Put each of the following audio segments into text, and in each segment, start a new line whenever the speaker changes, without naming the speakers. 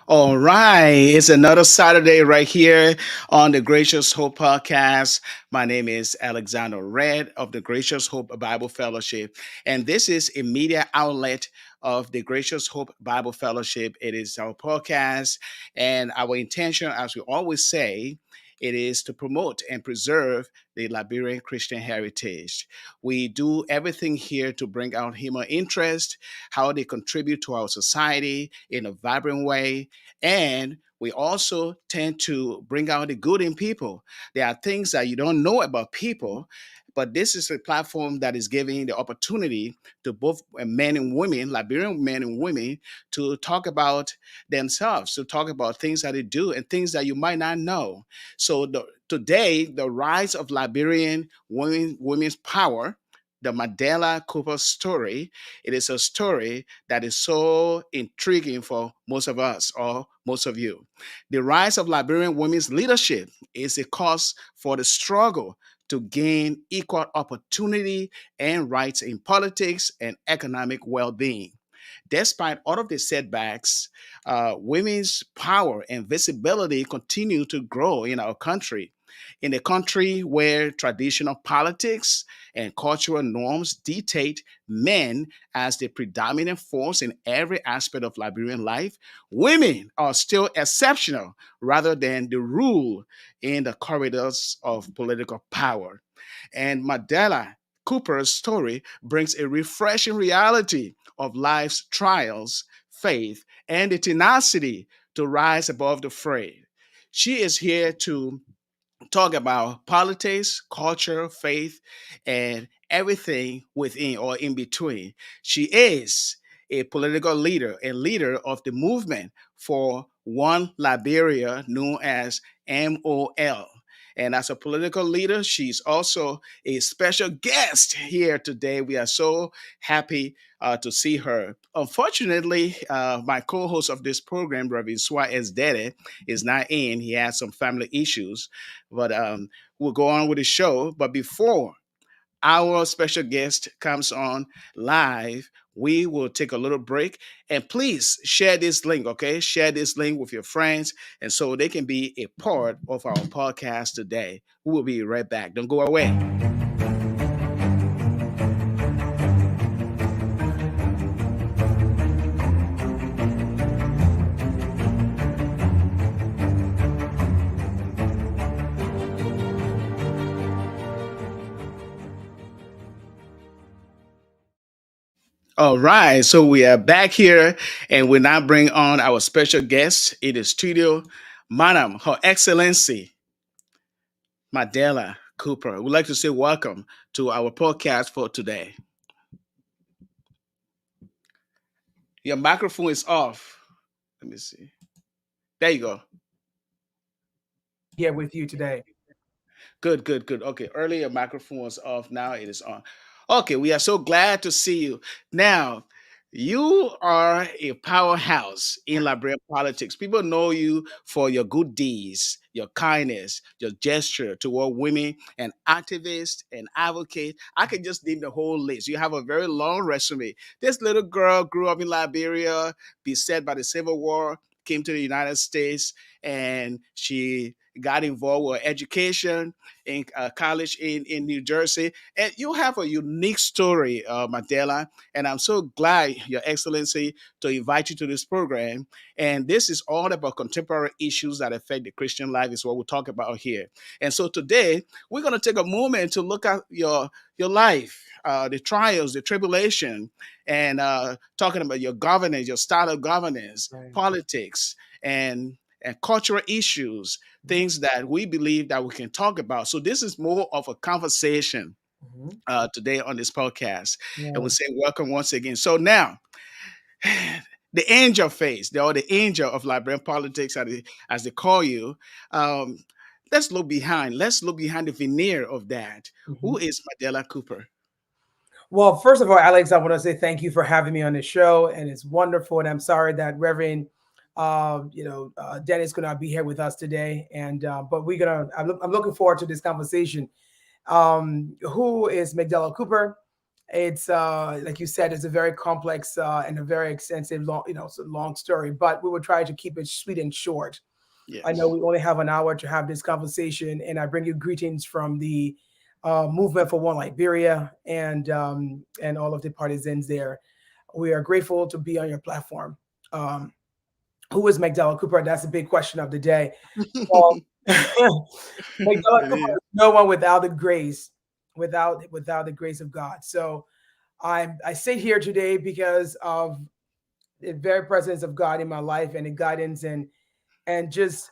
All right, it's another Saturday right here on the Gracious Hope podcast. My name is Alexander Red of the Gracious Hope Bible Fellowship, and this is a media outlet of the Gracious Hope Bible Fellowship. It is our podcast, and our intention, as we always say, it is to promote and preserve the Liberian Christian heritage. We do everything here to bring out human interest, how they contribute to our society in a vibrant way, and we also tend to bring out the good in people. There are things that you don't know about people, but this is a platform that is giving the opportunity to both men and women, Liberian men and women, to talk about themselves, to talk about things that they do and things that you might not know. Today, the rise of Liberian women's power, the MacDella Cooper story, it is a story that is so intriguing for most of us or most of you. The rise of Liberian women's leadership is a cause for the struggle to gain equal opportunity and rights in politics and economic well being. Despite all of the setbacks, women's power and visibility continue to grow in our country. In a country where traditional politics and cultural norms dictate men as the predominant force in every aspect of Liberian life, women are still exceptional rather than the rule in the corridors of political power. And MacDella Cooper's story brings a refreshing reality of life's trials, faith, and the tenacity to rise above the fray. She is here to talk about politics, culture, faith, and everything within or in between. She is a political leader and leader of the movement for One Liberia, known as MOL. And as a political leader, she's also a special guest here today. We are so happy to see her. Unfortunately, my co host of this program, Reverend Suah Deddeh, is not in. He has some family issues, but we'll go on with the show. But before our special guest comes on live, we will take a little break. And please share this link, okay? Share this link with your friends, and so they can be a part of our podcast today. We will be right back. Don't go away. All right, so we are back here, and we now bring on our special guest in the studio, Madam, Her Excellency Madela Cooper. We'd like to say welcome to our podcast for today. Your microphone is off. Let me see. There you go.
Here with you today.
Good, good, good. Okay, earlier your microphone was off. Now it is on. Okay, we are so glad to see you. Now, you are a powerhouse in Liberian politics. People know you for your good deeds, your kindness, your gesture toward women, and activist and advocate. I can just name the whole list. You have a very long resume. This little girl grew up in Liberia, beset by the Civil War, came to the United States, and she got involved with education in college in New Jersey. And you have a unique story, Mandela. And I'm so glad, Your Excellency, to invite you to this program. And this is all about contemporary issues that affect the Christian life, is what we'll talk about here. And so today, we're going to take a moment to look at your life, the trials, the tribulation, and talking about your governance, your style of governance,
Right.
politics, and cultural issues, things that we believe that we can talk about. So this is more of a conversation
Mhm.
today on this podcast, and we
Yeah.
say welcome once again. So now, the angel face, or the angel of Liberian politics, as they call you. Um, let's look behind. Let's look behind the veneer of that. Who
Mhm.
is Mandela Cooper?
Well, first of all, Alex, I want to say thank you for having me on the show, and it's wonderful. And I'm sorry that Reverend, Dennis could not be here with us today. And but we're gonna. I'm looking forward to this conversation. Who is MacDella Cooper? It's like you said, it's a very complex and a very extensive, long, it's a long story. But we will try to keep it sweet and short. I know
Yes.
we only have an hour to have this conversation, and I bring you greetings from the Movement for One Liberia and all of the partisans there. We are grateful to be on your platform. Um, who is MacDella Cooper? That's a big question of the day. Well, MacDella
It
Cooper
is.
is no one without the grace, without the grace of God. So I sit here today because of the very presence of God in my life and the guidance and just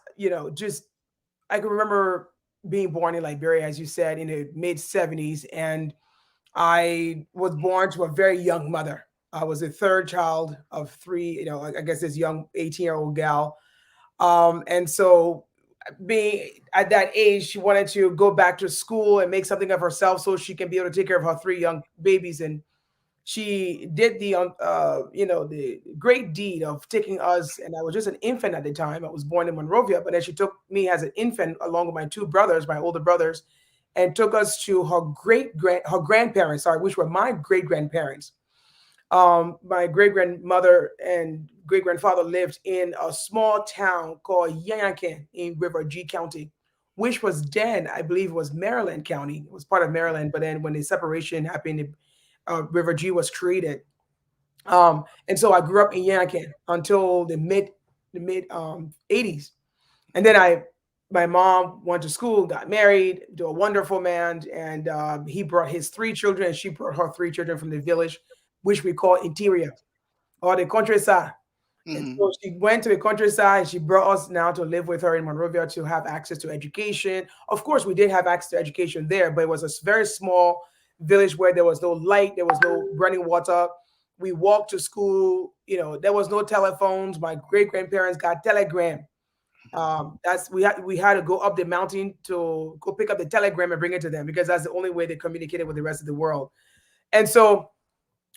just I can remember being born in Liberia, as you said, in the mid 70s, and I was born to a very young mother. I was the third child of three, I guess this young 18-year-old gal. And so being at that age, she wanted to go back to school and make something of herself so she can be able to take care of her three young babies. And she did the great deed of taking us, and I was just an infant at the time. I was born in Monrovia, but then she took me as an infant along with my two brothers, my older brothers, and took us to her grandparents, sorry, which were my great grandparents. My great grandmother and great grandfather lived in a small town called Yankin in River G County, which was then, I believe, was Maryland County. It was part of Maryland, but then when the separation happened, River G was created. And so I grew up in Yankin until the mid 80s, and then my mom went to school, got married to a wonderful man, and he brought his three children, and she brought her three children from the village, which we call interior or the countryside. And
Hmm.
so she went to the countryside. She brought us now to live with her in Monrovia to have access to education. Of course, we did have access to education there, but it was a very small village where there was no light, there was no running water. We walked to school. There was no telephones. My great grandparents got telegram. That's we had to go up the mountain to go pick up the telegram and bring it to them because that's the only way they communicated with the rest of the world. And so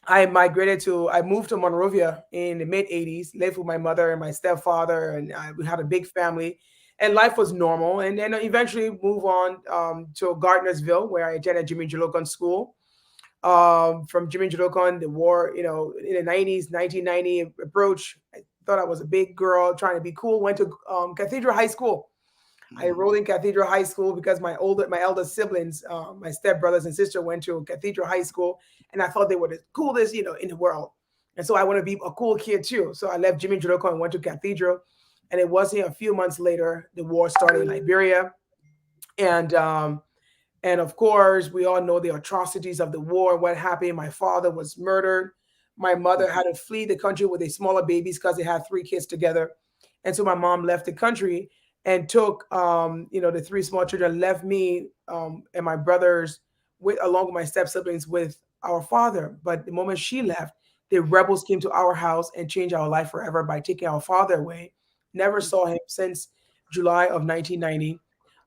I moved to Monrovia in the mid 80s, lived with my mother and my stepfather, and we had a big family, and life was normal. And then eventually move on to Gardnersville, where I attended Jimmy Jalokan School. From Jimmy Jalokan, the war, in the 90s, 1990 approach, I thought I was a big girl trying to be cool, went to Cathedral High School. I
Hmm.
enrolled in Cathedral High School because my elder siblings, my step brothers and sister, went to Cathedral High School, and I thought they were the coolest, in the world. And so I want to be a cool kid too. So I left Jimmy Jodoko and went to Cathedral, and it wasn't a few months later the war started in Liberia, and and of course, we all know the atrocities of the war. What happened? My father was murdered. My mother had to flee the country with the smaller babies because they had three kids together. And so my mom left the country and took, the three small children, left me and my brothers along with my step siblings with our father. But the moment she left, the rebels came to our house and changed our life forever by taking our father away. Never saw him since July of 1990,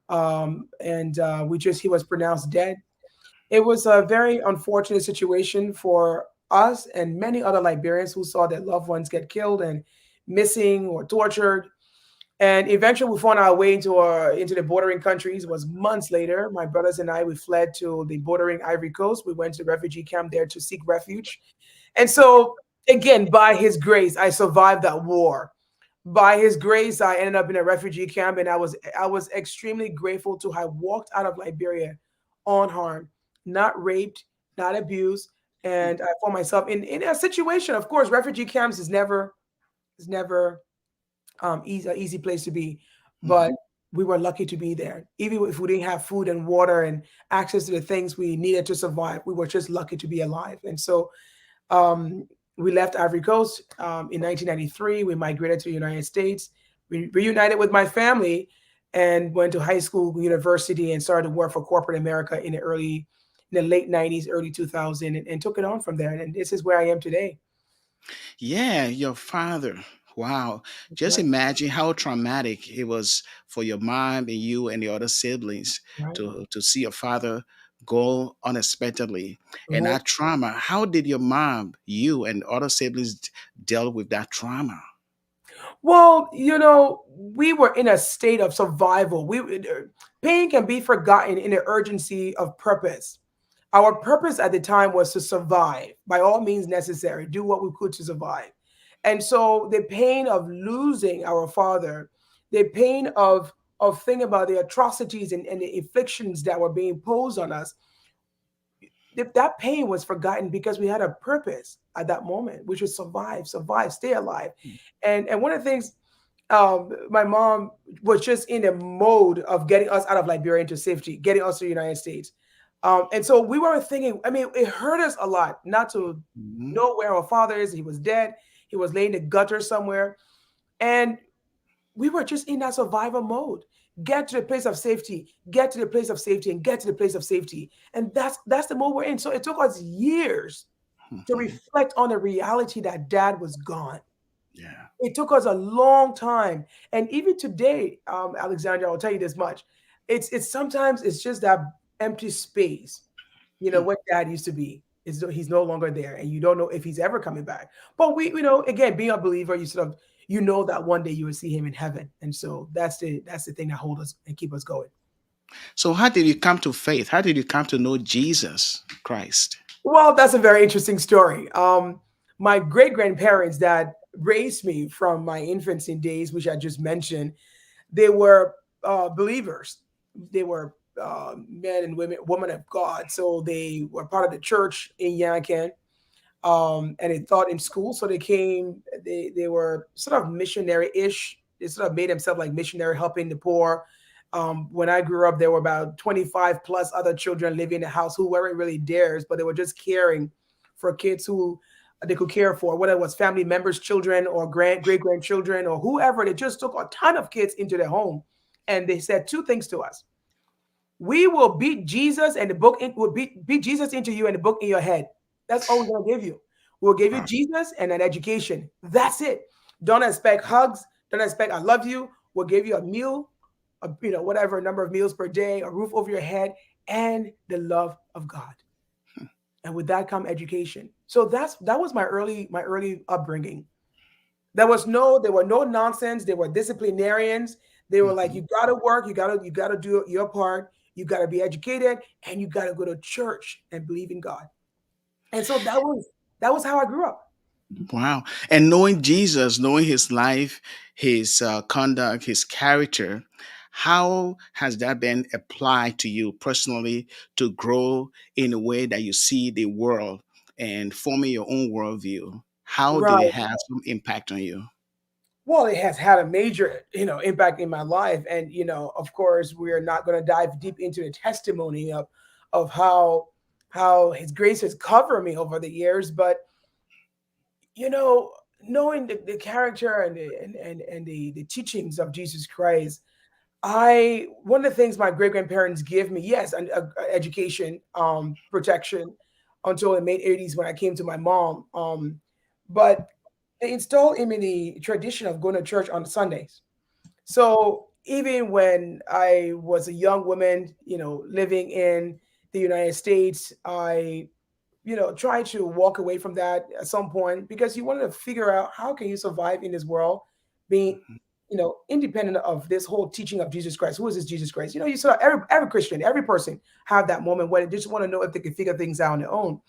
and he was pronounced dead. It was a very unfortunate situation for us and many other Liberians who saw their loved ones get killed and missing or tortured. And eventually, we found our way into the bordering countries. It was months later. My brothers and I we fled to the bordering Ivory Coast. We went to the refugee camp there to seek refuge. And so, again, by His grace, I survived that war. By His grace, I ended up in a refugee camp, and I was extremely grateful to have walked out of Liberia unharmed, not raped, not abused, and I found myself in a situation. Of course, refugee camps is never easy place to be, but
Hmm.
we were lucky to be there. Even if we didn't have food and water and access to the things we needed to survive, we were just lucky to be alive. And so um, we left Ivory Coast in 1993. We migrated to the United States. We reunited with my family and went to high school, university, and started to work for corporate America in the late 90s, early 2000, and took it on from there. And this is where I am today.
Yeah, your father. Wow. Just
Right,
imagine how traumatic it was for your mom and you and the other siblings
right.
to see your father go unexpectedly. And
Right.
that trauma, how did your mom, you, and other siblings deal with that trauma?
Well, we were in a state of survival. Pain can be forgotten in the urgency of purpose. Our purpose at the time was to survive by all means necessary, do what we could to survive. And so the pain of losing our father, the pain of thinking about the atrocities and the afflictions that were being posed on us, that pain was forgotten because we had a purpose at that moment, which was survive, survive, stay alive. And one of the things, my mom was just in a mode of getting us out of Liberia into safety, getting us to the United States. And so we were thinking, I mean, it hurt us a lot not to
Mhm.
know where our father is. He was dead. He was laying in the gutter somewhere. And we were just in that survival mode. Get to the place of safety, get to the place of safety, and get to the place of safety. And that's the mode we're in. So it took us years to
Mhm.
reflect on the reality that dad was gone.
Yeah.
It took us a long time. And even today, Alexandra, I'll tell you this much. It's sometimes it's just that empty space,
Hmm.
what dad used to be. Is he's no longer there, and you don't know if he's ever coming back. But again, being a believer, you sort of that one day you will see him in heaven, and so that's the thing that hold us and keep us going.
So, how did you come to faith? How did you come to know Jesus Christ?
Well, that's a very interesting story. My great grandparents that raised me from my infancy days, which I just mentioned, they were believers. They were men and women of God. So they were part of the church in Yankin, and they taught in school. So they came. They were sort of missionary-ish. They sort of made themselves like missionary, helping the poor. When I grew up, there were about 25 plus other children living in the house who weren't really theirs, but they were just caring for kids who they could care for, whether it was family members, children, or great grandchildren, or whoever. They just took a ton of kids into their home, and they said two things to us: we will beat Jesus and the book will beat Jesus into you and the book in your head. That's all we're gonna give you. We'll give you
Wow.
Jesus and an education. That's it. Don't expect hugs. Don't expect I love you. We'll give you a meal, whatever number of meals per day, a roof over your head, and the love of God. And with that come education. So that was my early upbringing. There were no nonsense. They were disciplinarians. They were like,
Mhm.
you gotta work, you gotta do your part, you gotta be educated, and you gotta go to church and believe in God. And so that was how I grew up.
Wow. And knowing Jesus, knowing his life, his conduct, his character, how has that been applied to you personally to grow in a way that you see the world and forming your own worldview? How did it
Right.
have some impact on you?
Well, it has had a major, impact in my life. And, of course, we're not going to dive deep into the testimony of how his grace has covered me over the years. But, you know, knowing the character and the teachings of Jesus Christ, I one of the things my great grandparents give me, yes, an education, protection, until the mid '80s when I came to my mom. But they installed in me the tradition of going to church on Sundays. So even when I was a young woman, living in the United States, I try to walk away from that at some point because you want to figure out how can you survive in this world being independent of this whole teaching of Jesus Christ. Who is this Jesus Christ? You saw every Christian, every person have that moment where they just want to know if they can figure things out on their own.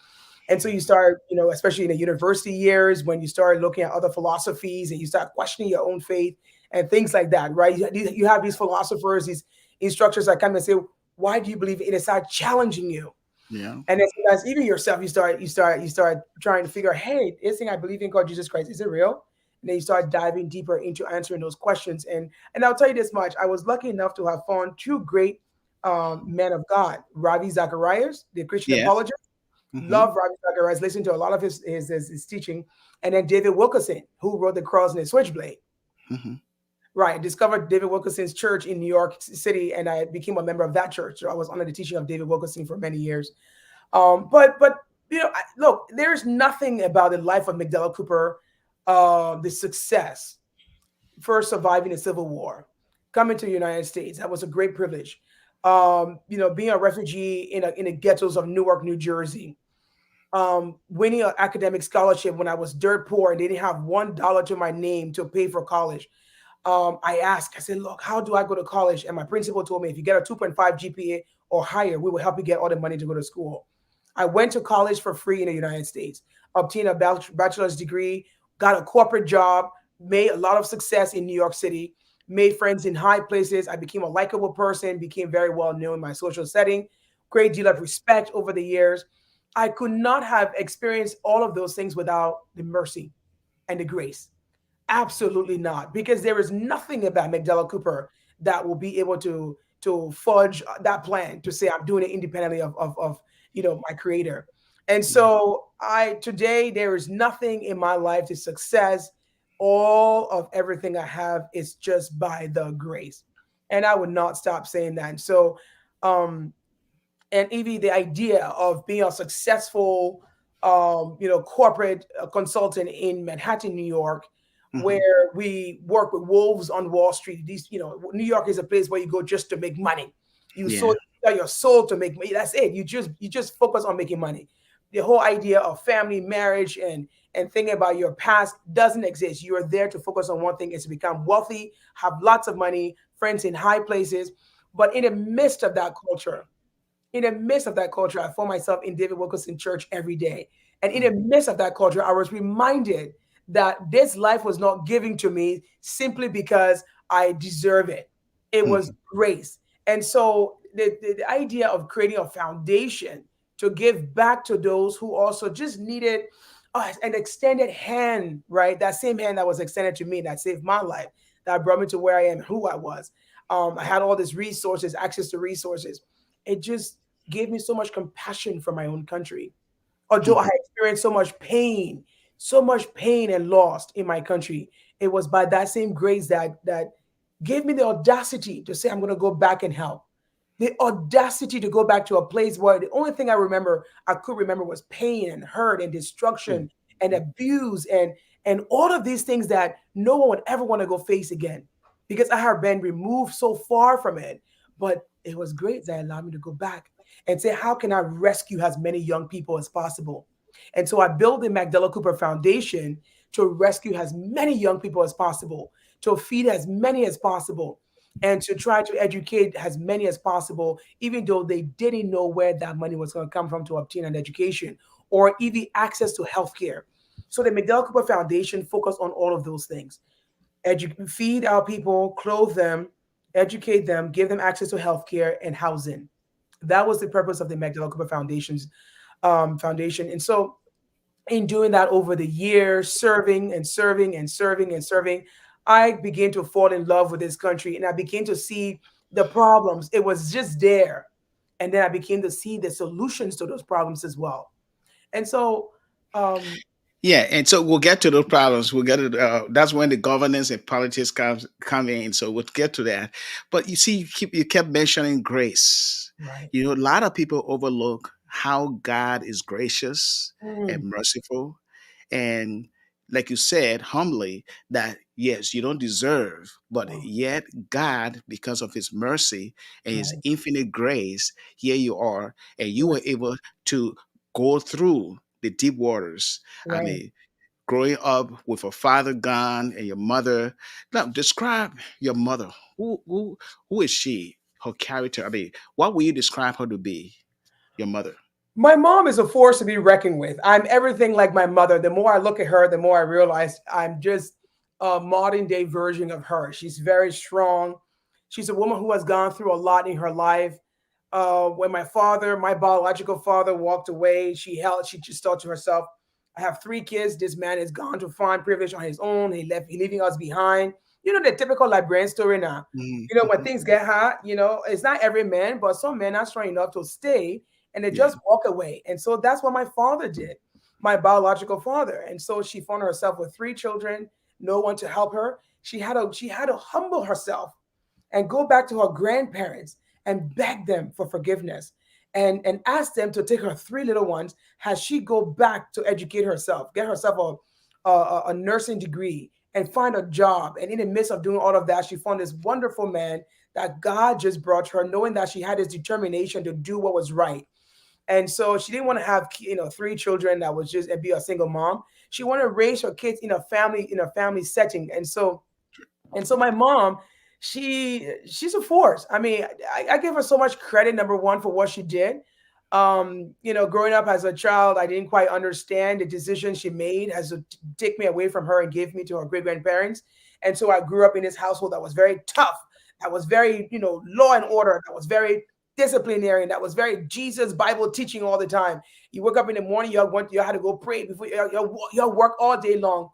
And so you start, especially in the university years, when you start looking at other philosophies and you start questioning your own faith and things like that, right? You have these philosophers, these instructors that come and say, why do you believe it? And they start challenging you.
Yeah.
And then sometimes even yourself, you start trying to figure, hey, this thing I believe in called Jesus Christ, is it real? And then you start diving deeper into answering those questions. And I'll tell you this much: I was lucky enough to have found two great men of God, Ravi Zacharias, the Christian
Yes.
apologist.
Hmm.
Love Ravi Zacharias, listened to a lot of his teaching, and then David Wilkerson, who wrote The Cross and the Switchblade.
Hmm.
Right, I discovered David Wilkerson's church in New York City, and I became a member of that church. So I was under the teaching of David Wilkerson for many years. But look, there's nothing about the life of MacDella Cooper, the success, first surviving the Civil War, coming to the United States. That was a great privilege. Being a refugee in the ghettos of Newark, New Jersey, winning an academic scholarship when I was dirt poor and they didn't have $1 to my name to pay for college. I asked, I said, look, how do I go to college? And my principal told me, if you get a 2.5 GPA or higher, we will help you get all the money to go to school. I went to college for free in the United States, obtained a bachelor's degree, got a corporate job, made a lot of success in New York City, made friends in high places. I became a likable person, became very well known in my social setting, great deal of respect over the years. I could not have experienced all of those things without the mercy and the grace. Absolutely not, because there is nothing about MacDella Cooper that will be able to fudge that plan to say I'm doing it independently of my creator. And
Mhm.
so I today there is nothing in my life to success. All of everything I have is just by the grace, and I would not stop saying that. And so, um, and Evie, the idea of being a successful, corporate consultant in Manhattan, New York,
Mhm.
where we work with wolves on Wall Street. New York is a place where you go just to make money. You
Yeah.
sold your soul to make money. That's it. You just focus on making money. The whole idea of family, marriage, and thinking about your past doesn't exist. You are there to focus on one thing: is to become wealthy, have lots of money, friends in high places. But in the midst of that culture, I found myself in David Wilkerson Church every day. And in the
Mhm.
midst of that culture, I was reminded that this life was not given to me simply because I deserve it. It was
Mhm.
grace. And so the idea of creating a foundation to give back to those who also just needed an extended hand, right? That same hand that was extended to me that saved my life, that brought me to where I am, who I was. I had all these resources, access to resources. It just gave me so much compassion for my own country. Although I
Mhm.
experienced so much pain and loss in my country, it was by that same grace that gave me the audacity to say I'm going to go back and help. The audacity to go back to a place where the only thing I could remember was pain and hurt and
Mhm.
destruction and abuse and all of these things that no one would ever want to go face again because I have been removed so far from it. But it was great that allowed me to go back and say, how can I rescue as many young people as possible? And so I built the MacDella Cooper Foundation to rescue as many young people as possible, to feed as many as possible, and to try to educate as many as possible, even though they didn't know where that money was going to come from to obtain an education or even access to healthcare. So the MacDella Cooper Foundation focused on all of those things. Feed our people, clothe them, educate them, give them access to healthcare and housing. That was the purpose of the MacDella Cooper Foundation. And so in doing that over the years, serving and serving and serving and serving, I began to fall in love with this country and I began to see the problems. It was just there. And then I began to see the solutions to those problems as well. And so, um,
Yeah, and so we'll get to those problems. We'll get to that's when the governance and politics come in. So we'll get to that. But you see, you kept mentioning grace.
right.
You know, a lot of people overlook how God is gracious and
Mm,
merciful, and like you said, humbly that yes, you don't deserve, but
wow,
yet God, because of His mercy and His
right,
infinite grace, here you are, and you
right,
were able to go through the deep waters. I
right.
mean, growing up with a father gone and your mother. Now, describe your mother. Who is she? Her character. I mean, what would you describe her to be? Your mother.
My mom is a force to be reckoned with. I'm everything like my mother. The more I look at her, the more I realize I'm just a modern day version of her. She's very strong. She's a woman who has gone through a lot in her life. When my biological father, walked away, she just thought to herself, I have three kids. This man is gone to find privilege on his own. He leaving us behind. You know, the typical Liberian story now.
Mhm,
You know, when
mhm.
things get hot, it's not every man, but some men are strong enough to stay and they
Yeah.
just walk away. And so that's what my father did, my biological father. And so she found herself with three children, no one to help her. She had to humble herself and go back to her grandparents and beg them for forgiveness and ask them to take her three little ones as she go back to educate herself, get herself a nursing degree and find a job. And in the midst of doing all of that, she found this wonderful man that God just brought to her, knowing that she had this determination to do what was right. And so she didn't want to have three children that was just and be a single mom. She wanted to raise her kids in a family setting. And so my mom, she's a force. I mean, I give her so much credit, number one, for what she did. Growing up as a child, I didn't quite understand the decision she made as to take me away from her and give me to her great grandparents. And so I grew up in this household that was very tough, that was very, law and order, that was very disciplinary, and that was very Jesus Bible teaching all the time. You wake up in the morning, you had to go pray before you work all day long.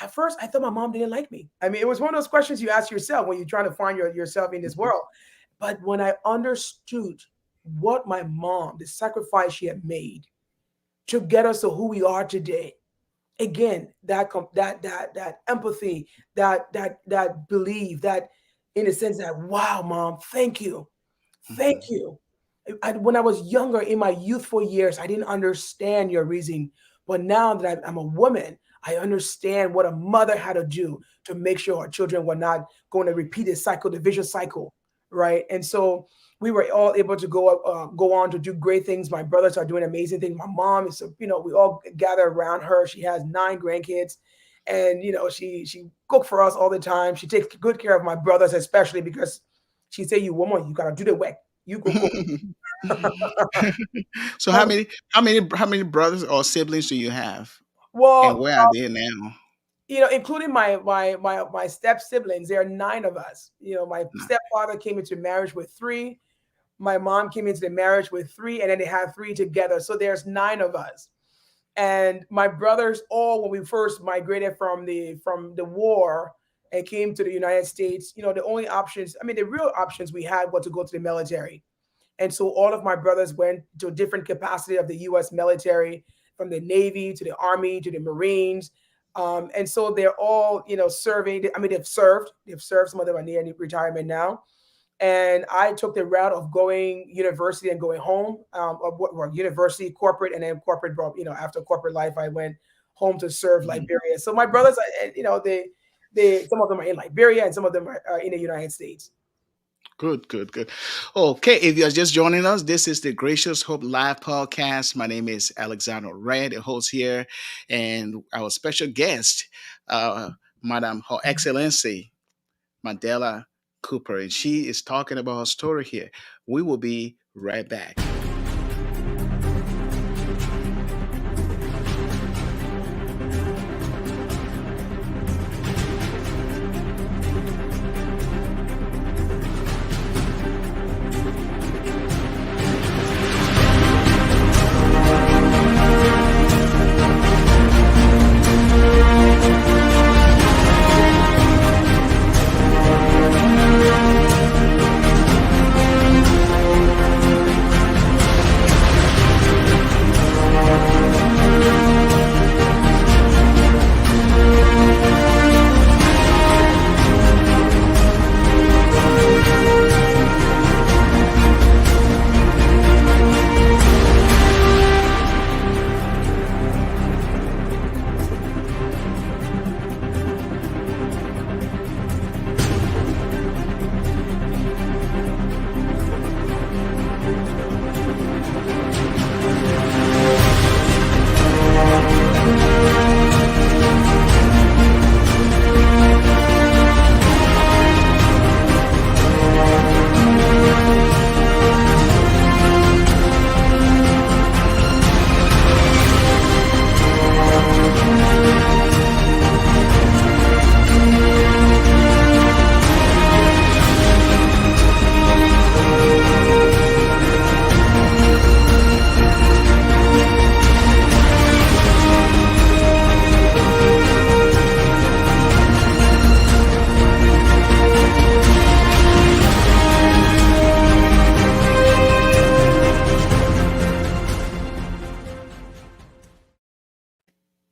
At first, I thought my mom didn't like me. I mean, it was one of those questions you ask yourself when you're trying to find yourself in this world. But when I understood what my mom, the sacrifice she had made to get us to who we are today, again, that empathy, that belief, that in a sense that wow, mom, thank you, thank
Mhm.
you. When I was younger, in my youthful years, I didn't understand your reason. But now that I'm a woman, I understand what a mother had to do to make sure her children were not going to repeat this cycle, the vicious cycle, right? And so we were all able to go on to do great things. My brothers are doing amazing things. My mom is, we all gather around her. She has 9 grandkids, and she cook for us all the time. She takes good care of my brothers, especially because she say, "You woman, you gotta do the work. You go cook."
So how many brothers or siblings do you have, and
Well,
where are they now?
including my step siblings, there are 9 of us. My stepfather came into marriage with 3. My mom came into the marriage with 3, and then they had 3 together. So there's 9 of us. And my brothers, all when we first migrated from the war and came to the United States, the only options, I mean, the real options we had were to go to the military. And so all of my brothers went to a different capacity of the US military, from the Navy to the Army to the Marines. And so they're all, serving. I mean, they've served. Some of them are near retirement now. And I took the route of going university and going home, university, corporate, and then corporate. After corporate life, I went home to serve
Mhm.
Liberia. So my brothers, they some of them are in Liberia, and some of them are in the United States.
Good, good, good. Okay, if you're just joining us, this is the Gracious Hope Live podcast. My name is Alexander Red, the host here, and our special guest, uh, Madam Her Excellency MacDella Cooper, and she is talking about her story here. We will be right back.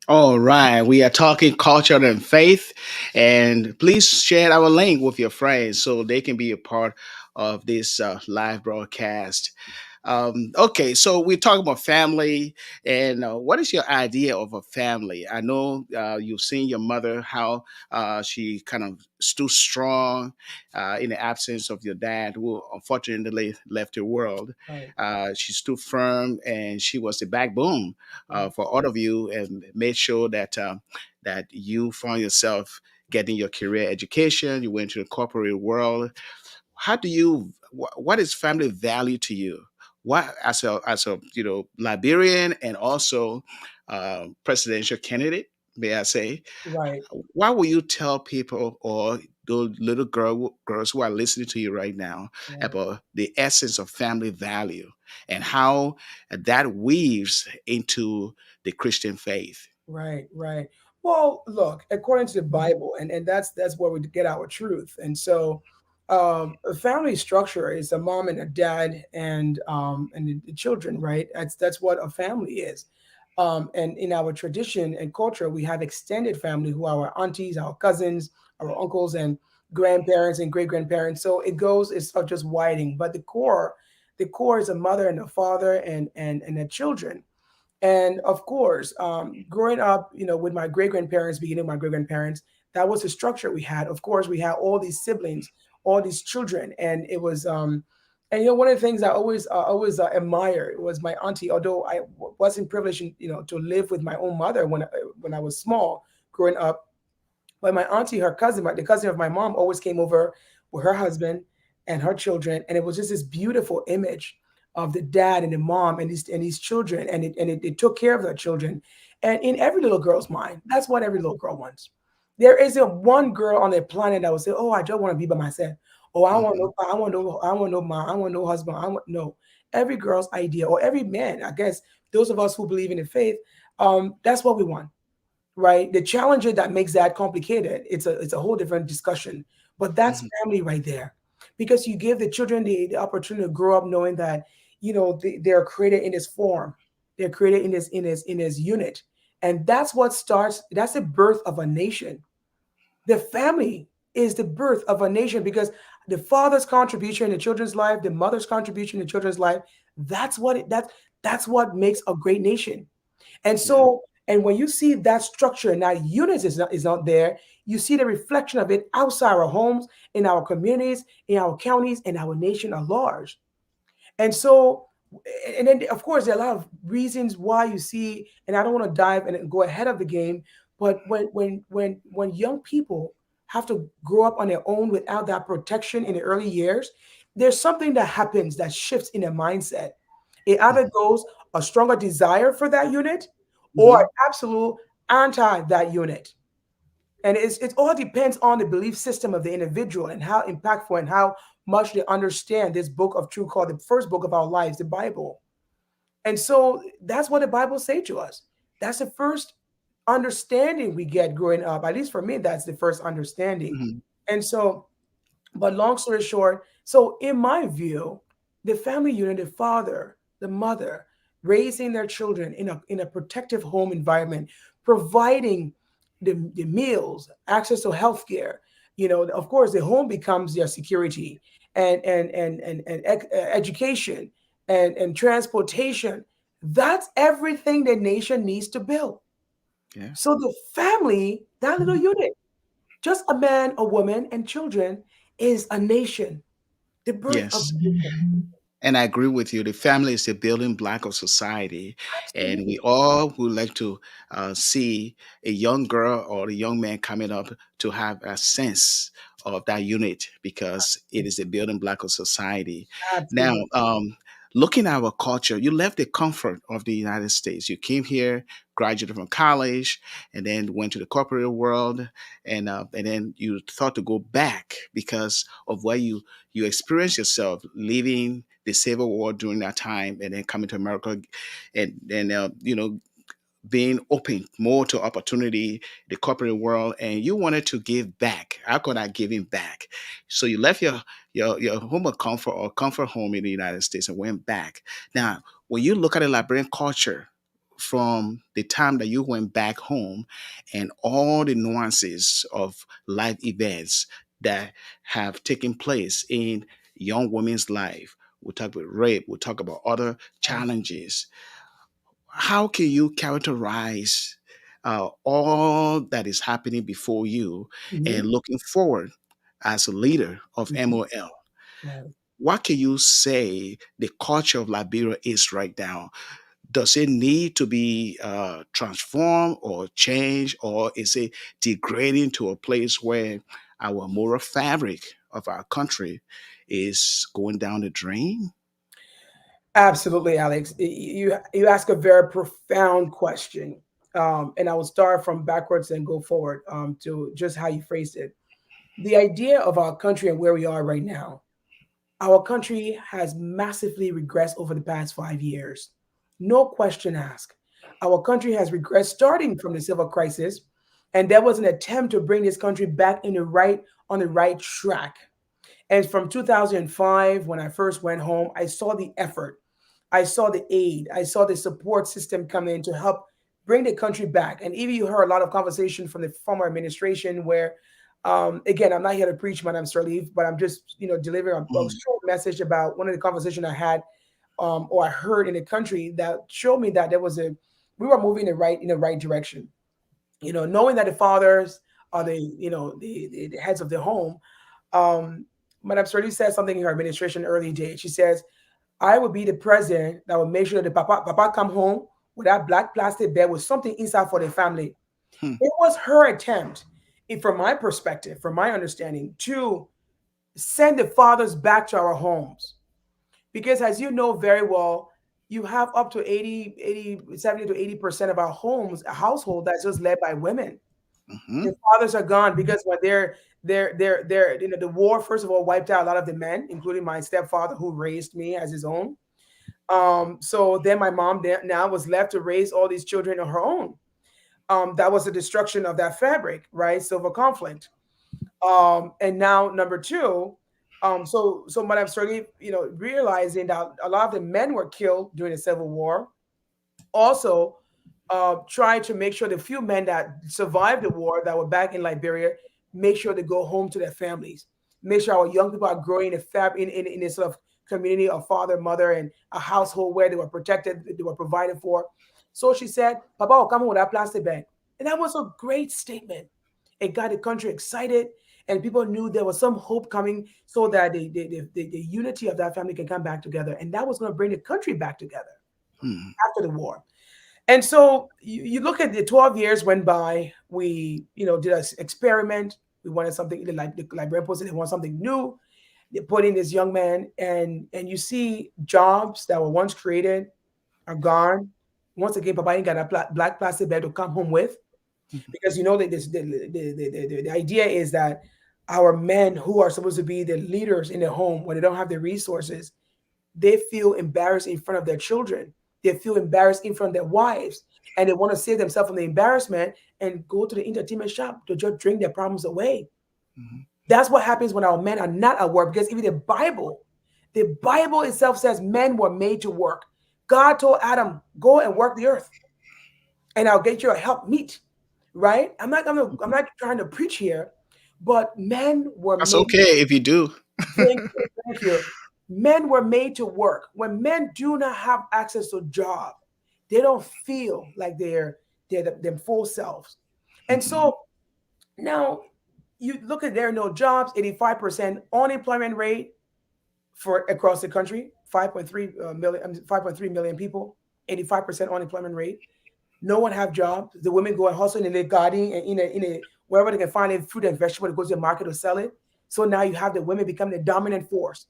All right, we are talking culture and faith, and please share our link with your friends so they can be a part of this live broadcast. Okay, so we talk about family, and what is your idea of a family? I know you've seen your mother, how she kind of stood strong in the absence of your dad, who unfortunately left the world.
Right.
She stood firm, and she was the backbone
Right.
for all of you, and made sure that that you found yourself getting your career education. You went to the corporate world. How do you? What is family value to you? What, as a Liberian and also presidential candidate, may I say,
Right.
what will you tell people or those little girls who are listening to you right now
Right.
about the essence of family value and how that weaves into the Christian faith?
Right, right. Well, look, according to the Bible, and that's where we get our truth. And so, a family structure is a mom and a dad and the children, right? That's what a family is. And in our tradition and culture, we have extended family who are our aunties, our cousins, our uncles, and grandparents and great grandparents. So it goes, it's not just widening, but the core is a mother and a father and the children. And of course, growing up, with my great grandparents, beginning with my great grandparents, that was the structure we had. Of course, we had all these siblings, all these children, and it was, and one of the things I always admire was my auntie. Although I wasn't privileged, to live with my own mother when I was small, growing up, but my auntie, her cousin, the cousin of my mom, always came over with her husband and her children, and it was just this beautiful image of the dad and the mom and these children, and it took care of their children. And in every little girl's mind, that's what every little girl wants. There isn't one girl on the planet that will say, "Oh, I just want to be by myself." Oh, I want
Hmm.
no, I want no, I want no mom, I want no husband. I want no. Every girl's idea, or every man, I guess, those of us who believe in the faith, that's what we want, right? The challenger that makes that complicated, it's a whole different discussion. But that's
Hmm.
family right there, because you give the children the opportunity to grow up knowing that they're created in this form, they're created in this unit, and that's what starts. That's the birth of a nation. The family is the birth of a nation because the father's contribution in the children's life, the mother's contribution in the children's life, that's what makes a great nation. And
Yeah.
so, and when you see that structure and that unit is not there, you see the reflection of it outside our homes, in our communities, in our counties, and our nation at large. And so, and then of course there are a lot of reasons why you see, and I don't want to dive and go ahead of the game, but when young people have to grow up on their own without that protection in the early years, there's something that happens that shifts in their mindset. It either goes a stronger desire for that unit or
Hmm.
absolute anti that unit. And it all depends on the belief system of the individual and how impactful and how much they understand this book of truth called the first book of our lives, the Bible. And so that's what the Bible say to us. That's the first understanding we get growing up. At least for me, that's the first understanding.
Hmm.
And so, but long story short, so in my view, the family unit, the father, the mother, raising their children in a protective home environment, providing the meals, access to healthcare. Of course, the home becomes their security and education and transportation. That's everything the nation needs to build.
Yeah.
So the family, that little unit, just a man, a woman, and children is a nation, the birth of
Yes.
a nation.
And I agree with you. The family is the building block of society, and we
Absolutely.
all would like to see a young girl or a young man coming up to have a sense of that unit because it is the building block of society. Now,
Absolutely.
looking at our culture, you left the comfort of the United States. You came here, graduated from college, and then went to the corporate world, and then you thought to go back because of where you experienced yourself leaving the Civil War during that time, and then coming to America, and then being open more to opportunity, the corporate world, and you wanted to give back. How could I giving back? So you left your home of comfort or comfort home in the United States and went back. Now, when you look at the Liberian culture from the time that you went back home and all the nuances of life events that have taken place in young women's life, we'll talk about rape, we'll talk about other challenges. How can you characterize all that is happening before you
Mhm.
and looking forward as a leader of
Mhm.
MOL?
Right.
What can you say the culture of Liberia is right now? Does it need to be transformed or changed, or is it degrading to a place where our moral fabric of our country is going down the drain?
Absolutely, Alex. You ask a very profound question, and I will start from backwards and go forward to just how you phrased it. The idea of our country and where we are right now, our country has massively regressed over the past 5 years. No question asked. Our country has regressed starting from the civil crisis, and there was an attempt to bring this country back in the right on the right track. And from 2005, when I first went home, I saw the effort, I saw the aid, I saw the support system come in to help bring the country back. And even you heard a lot of conversation from the former administration where, again, I'm not here to preach, Madam Sirleaf, but I'm just, delivering a
Mhm.
short message about one of the conversations I had or I heard in the country that showed me that we were moving in the right direction. Knowing that the fathers are the heads of the home. um, Madame Sirleaf said something in her administration early days. She says, I would be the president that would make sure that the papa come home with that black plastic bag with something inside for the family.
Hmm.
It was her attempt, from my perspective, from my understanding, to send the fathers back to our homes. Because as you know very well, you have up to 70 to 80% of our homes, a household that's just led by women.
Mhm.
The fathers are gone because when the war first of all wiped out a lot of the men, including my stepfather who raised me as his own. So then my mom now was left to raise all these children on her own. That was the destruction of that fabric, right? Civil conflict. And now number two, so Madame Sirleaf, realizing that a lot of the men were killed during the Civil War, also trying to make sure the few men that survived the war that were back in Liberia make sure they go home to their families. Make sure our young people are growing in a sort of community of father, mother, and a household where they were protected, they were provided for. So she said, Papa will come home with that plastic bag. And that was a great statement. It got the country excited, and people knew there was some hope coming so that the unity of that family can come back together. And that was going to bring the country back together
Mhm.
after the war. And so you look at the 12 years went by, we, did an experiment. We wanted something like the Liberian Post, they want something new. They put in this young man, and you see jobs that were once created are gone. Once again, Papa ain't got a black plastic bag to come home with
Mhm.
because that the idea is that our men who are supposed to be the leaders in the home, when they don't have the resources, they feel embarrassed in front of their children. They feel embarrassed in front of their wives. And they want to save themselves from the embarrassment and go to the entertainment shop to just drink their problems away.
Mhm.
That's what happens when our men are not at work. Because even the Bible itself says men were made to work. God told Adam, go and work the earth, and I'll get you a help meet. Right? I'm not trying to preach here, but men were
That's
made.
okay if you do.
Thank you. Thank you. Men were made to work. When men do not have access to a job, they don't feel like they're their full selves. And
Mhm.
so now you look at there are no jobs, 85% unemployment rate for across the country, 5.3 million, 5.3 million people, 85% unemployment rate. No one have jobs. The women go and hustle in the garden and in a wherever they can find a fruit and vegetable to go to the market to sell it. So now you have the women become the dominant force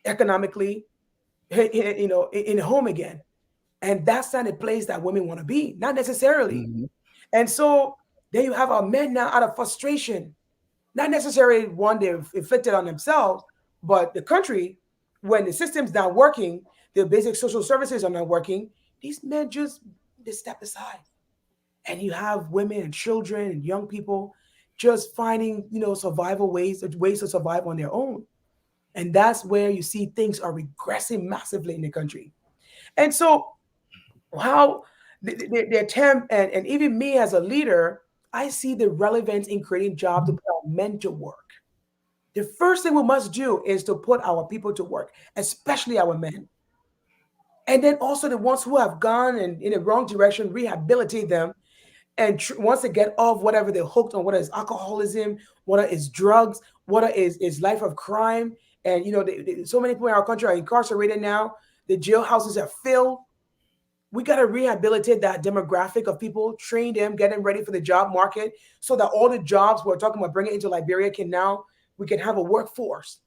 economically, in home again. And that's not a place that women want to be, not necessarily.
Mhm.
And so then you have our men now out of frustration, not necessarily one they've inflicted on themselves, but the country, when the system's not working, the basic social services are not working, these men just they step aside. And you have women and children and young people just finding, survival ways to survive on their own. And that's where you see things are regressing massively in the country. And so, how the attempt, and even me as a leader, I see the relevance in creating jobs to put our men to work. The first thing we must do is to put our people to work, especially our men. And then also the ones who have gone in the wrong direction, rehabilitate them. And once they get off whatever they're hooked on, whether it's alcoholism, whether it's drugs, whether is life of crime, and so many people in our country are incarcerated now. The jailhouses are filled. We got to rehabilitate that demographic of people, train them, get them ready for the job market, so that all the jobs we're talking about bringing into Liberia we can have a workforce.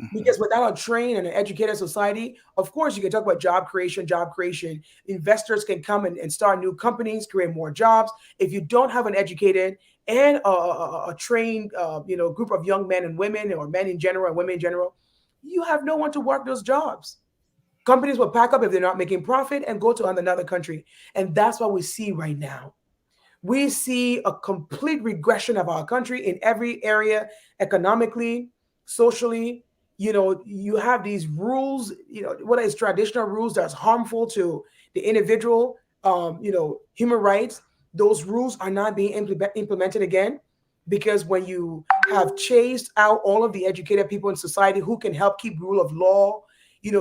Mhm.
Because without a trained and an educated society, of course, you can talk about job creation, job creation. Investors can come and start new companies, create more jobs. If you don't have an educated and a trained, group of young men and women, or men in general and women in general, you have no one to work those jobs. Companies will pack up if they're not making profit and go to another country. And that's what we see right now. We see a complete regression of our country in every area, economically, socially. You have these rules, whether it's traditional rules that's harmful to the individual, human rights. Those rules are not being implemented again, because when you have chased out all of the educated people in society who can help keep rule of law,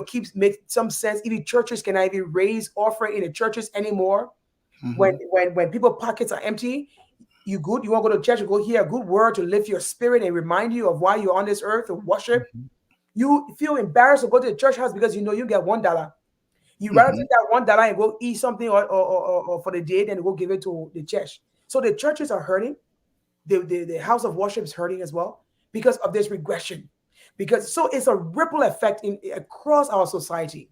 keeps make some sense. Even churches cannot even raise offering in the churches anymore. when
Mhm.
when when people pockets are empty, you want to go to church, you go hear a good word to lift your spirit and remind you of why you're on this earth to worship.
Mhm.
You feel embarrassed to go to the church house because you get $1. You rather
Mhm.
take that $1 and go eat something, or for the day, than go give it to the church. So the churches are hurting. The house of worship is hurting as well because of this regression. Because so it's a ripple effect in across our society.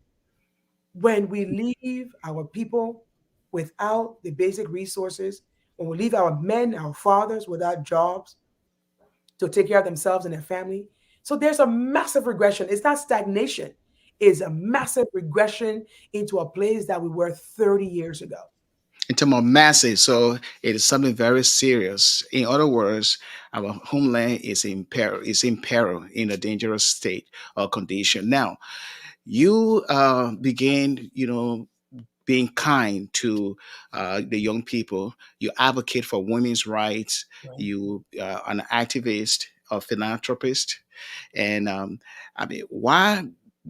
When we leave our people without the basic resources, when we leave our men, our fathers without jobs to take care of themselves and their family. So there's a massive regression. It's not stagnation, it's a massive regression into a place that we were 30 years ago.
In terms of masses, so it is something very serious. In other words, our homeland is in peril, in a dangerous state or condition. Now, you begin, being kind to the young people. You advocate for women's rights.
Right.
You are an activist, a philanthropist, and I mean, why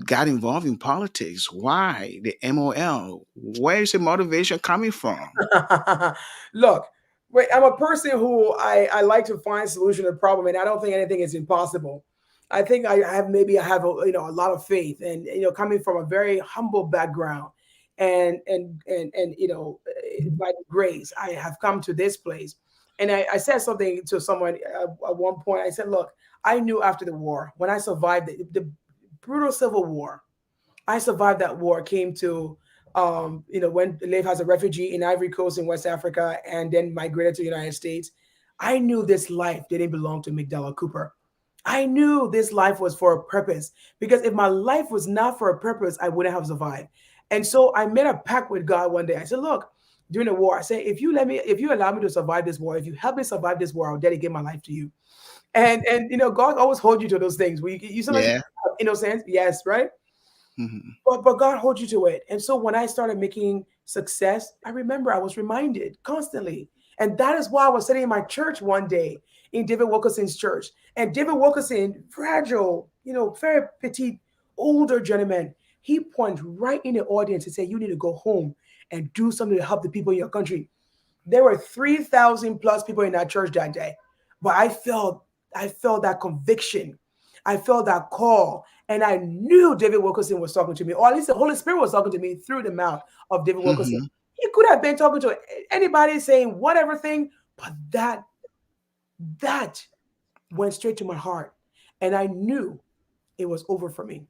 got involved in politics? Why the MOL? Where is the motivation coming from?
Look, wait, I'm a person who I like to find solution to the problem, and I don't think anything is impossible. I think I have a lot of faith, and coming from a very humble background, and by grace I have come to this place. And I said something to someone at one point. I said, look, I knew after the war, when I survived the brutal civil war, I survived that war, came to, when live as a refugee in Ivory Coast in West Africa, and then migrated to the United States. I knew this life didn't belong to MacDella Cooper. I knew this life was for a purpose, because if my life was not for a purpose, I wouldn't have survived. And so I made a pact with God one day. I said, look, during the war, I said, if you allow me to survive this war, if you help me survive this war, I'll dedicate my life to you. And God always holds you to those things. You sometimes
Yeah.
innocence, yes, right?
Mhm.
But God holds you to it. And so when I started making success, I remember I was reminded constantly. And that is why I was sitting in my church one day, in David Wilkerson's church. And David Wilkerson, fragile, very petite, older gentleman, he pointed right in the audience and said, you need to go home and do something to help the people in your country. There were 3,000 plus people in that church that day. But I felt that conviction. I felt that call. And I knew David Wilkerson was talking to me, or at least the Holy Spirit was talking to me through the mouth of David Wilkerson.
Mhm.
He could have been talking to anybody, saying whatever thing, but that went straight to my heart. And I knew it was over for me.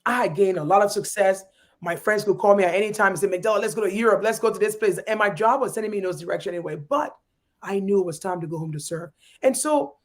I had gained a lot of success. My friends could call me at any time and say, McDowell, let's go to Europe. Let's go to this place. And my job was sending me in those direction anyway. But I knew it was time to go home to serve. And so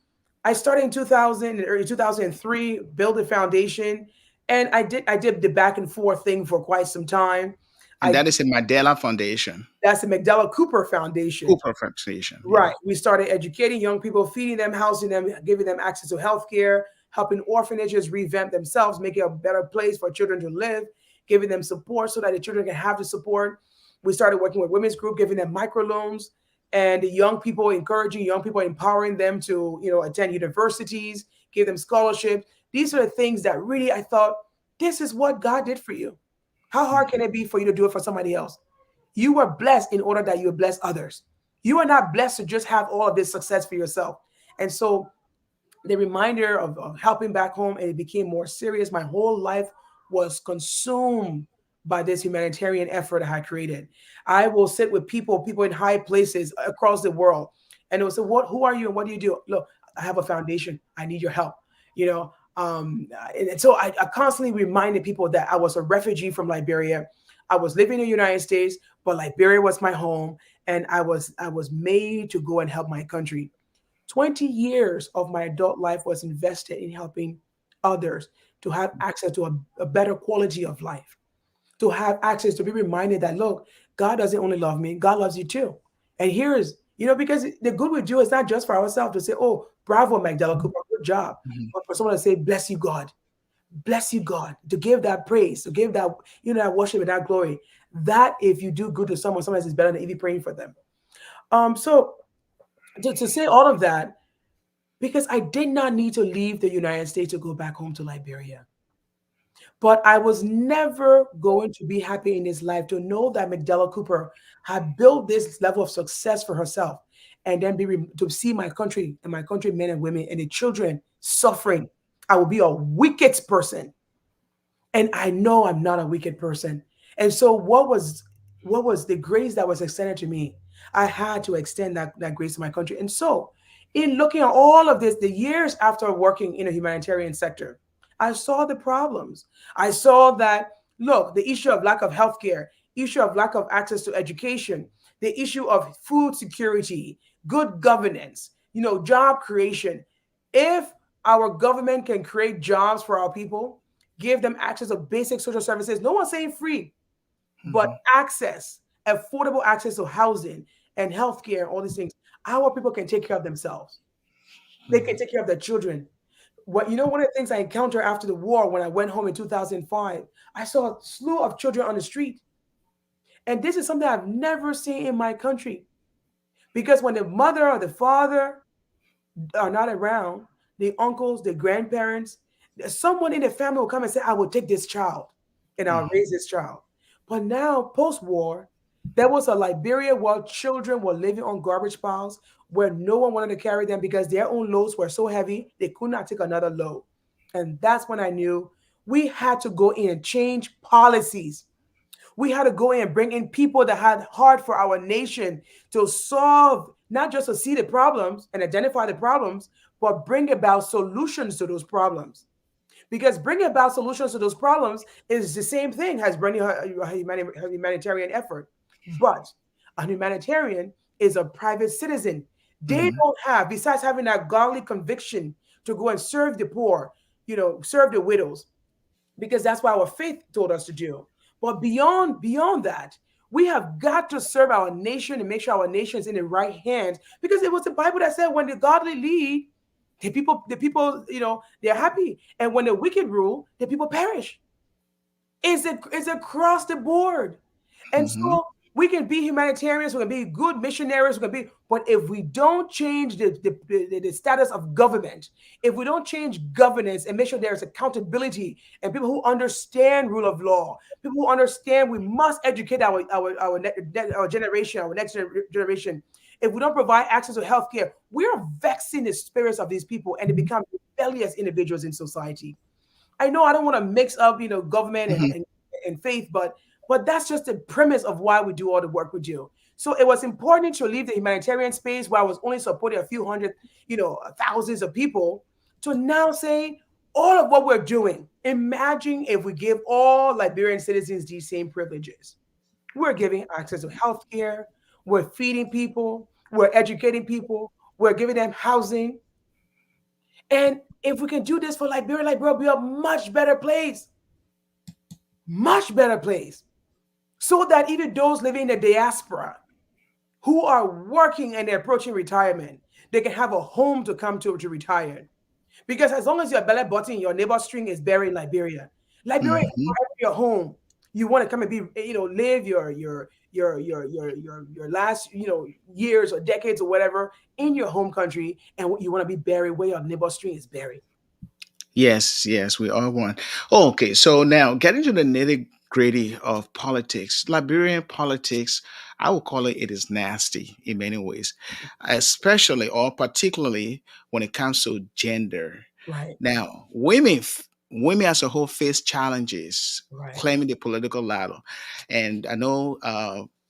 I started in 2000, early 2003, build a foundation. And I did the back and forth thing for quite some time.
And
I
that is a Mandela Foundation,
That's the MacDella Cooper Foundation.
Cooper Foundation. Yeah.
Right. We started educating young people, feeding them, housing them, giving them access to healthcare, helping orphanages revamp themselves, making a better place for children to live, giving them support so that the children can have the support. We started working with women's group, giving them microloans, and the young people, encouraging young people, empowering them to, attend universities, give them scholarships. These are the things that really I thought, this is what God did for you. How hard can
Mhm.
it be for you to do it for somebody else? You were blessed in order that you would bless others. You are not blessed to just have all of this success for yourself. And so the reminder of helping back home, and it became more serious. My whole life was consumed by this humanitarian effort I had created. I will sit with people in high places across the world, and they will say, "What? Who are you, and what do you do?" Look, I have a foundation. I need your help. You know, And so I constantly reminded people that I was a refugee from Liberia. I was living in the United States, but Liberia was my home, and I was made to go and help my country. 20 years of my adult life was invested in helping others to have access to a better quality of life, to have access to be reminded that, look, God doesn't only love me, God loves you too. And here is, because the good we do is not just for ourselves to say, oh, bravo, MacDella Cooper, good job.
Mhm.
But for someone to say, bless you, God, to give that praise, to give that, that worship and that glory. That if you do good to someone, sometimes it's better than even praying for them. So to say all of that, because I did not need to leave the United States to go back home to Liberia. But I was never going to be happy in this life to know that MacDella Cooper had built this level of success for herself, and then to see my country and my countrymen and women and the children suffering. I will be a wicked person, and I know I'm not a wicked person. And so what was the grace that was extended to me? I had to extend that grace to my country. And so in looking at all of this, the years after working in a humanitarian sector, I saw the problems. I saw that, look, the issue of lack of healthcare, issue of lack of access to education, the issue of food security, good governance, job creation. If our government can create jobs for our people, give them access to basic social services. No one's saying free, but
Mhm.
access, affordable access to housing and healthcare, and all these things. Our people can take care of themselves. They can
Mhm.
take care of their children. One of the things I encountered after the war when I went home in 2005, I saw a slew of children on the street. And this is something I've never seen in my country. Because when the mother or the father are not around, the uncles, the grandparents, someone in the family will come and say, I will take this child and I'll
Mhm.
raise this child. But now, post war, there was a Liberia where children were living on garbage piles where no one wanted to carry them because their own loads were so heavy they could not take another load. And that's when I knew we had to go in and change policies. We had to go in and bring in people that had heart for our nation to solve, not just to see the problems and identify the problems, but bring about solutions to those problems. Because bringing about solutions to those problems is the same thing as bringing a humanitarian effort. But a humanitarian is a private citizen. They
Mhm.
don't have, besides having that godly conviction to go and serve the poor, serve the widows, because that's what our faith told us to do. But beyond that, we have got to serve our nation and make sure our nation is in the right hands. Because it was the Bible that said when the godly lead, the people, they're happy. And when the wicked rule, the people perish. It's across the board. And
Mhm.
so we can be humanitarians, we can be good missionaries, we can be, but if we don't change the status of government, if we don't change governance and make sure there's accountability and people who understand rule of law, people who understand we must educate our generation, our next generation. If we don't provide access to healthcare, we are vexing the spirits of these people and they become rebellious individuals in society. I know I don't want to mix up, government and,
Mhm.
and, and faith, but that's just the premise of why we do all the work we do. So it was important to leave the humanitarian space where I was only supporting a few hundred, thousands of people, to now say all of what we're doing. Imagine if we give all Liberian citizens these same privileges. We're giving access to healthcare, we're feeding people, we're educating people, we're giving them housing, and if we can do this for Liberia will be a much better place, much better place. So that even those living in the diaspora who are working and they're approaching retirement, they can have a home to come to retire. Because as long as your belly button, your neighbor string is buried in Liberia, Liberia is
Mhm.
forever your home. You want to come and be, live your last, years or decades or whatever in your home country, and you want to be buried where your neighbor string is buried.
Yes, yes, we are one. Oh, okay, so now getting to the nitty gritty of politics, Liberian politics, I would call it is nasty in many ways, especially or particularly when it comes to gender.
Right,
Now, women as a whole face challenges
right,
claiming the political ladder, and I know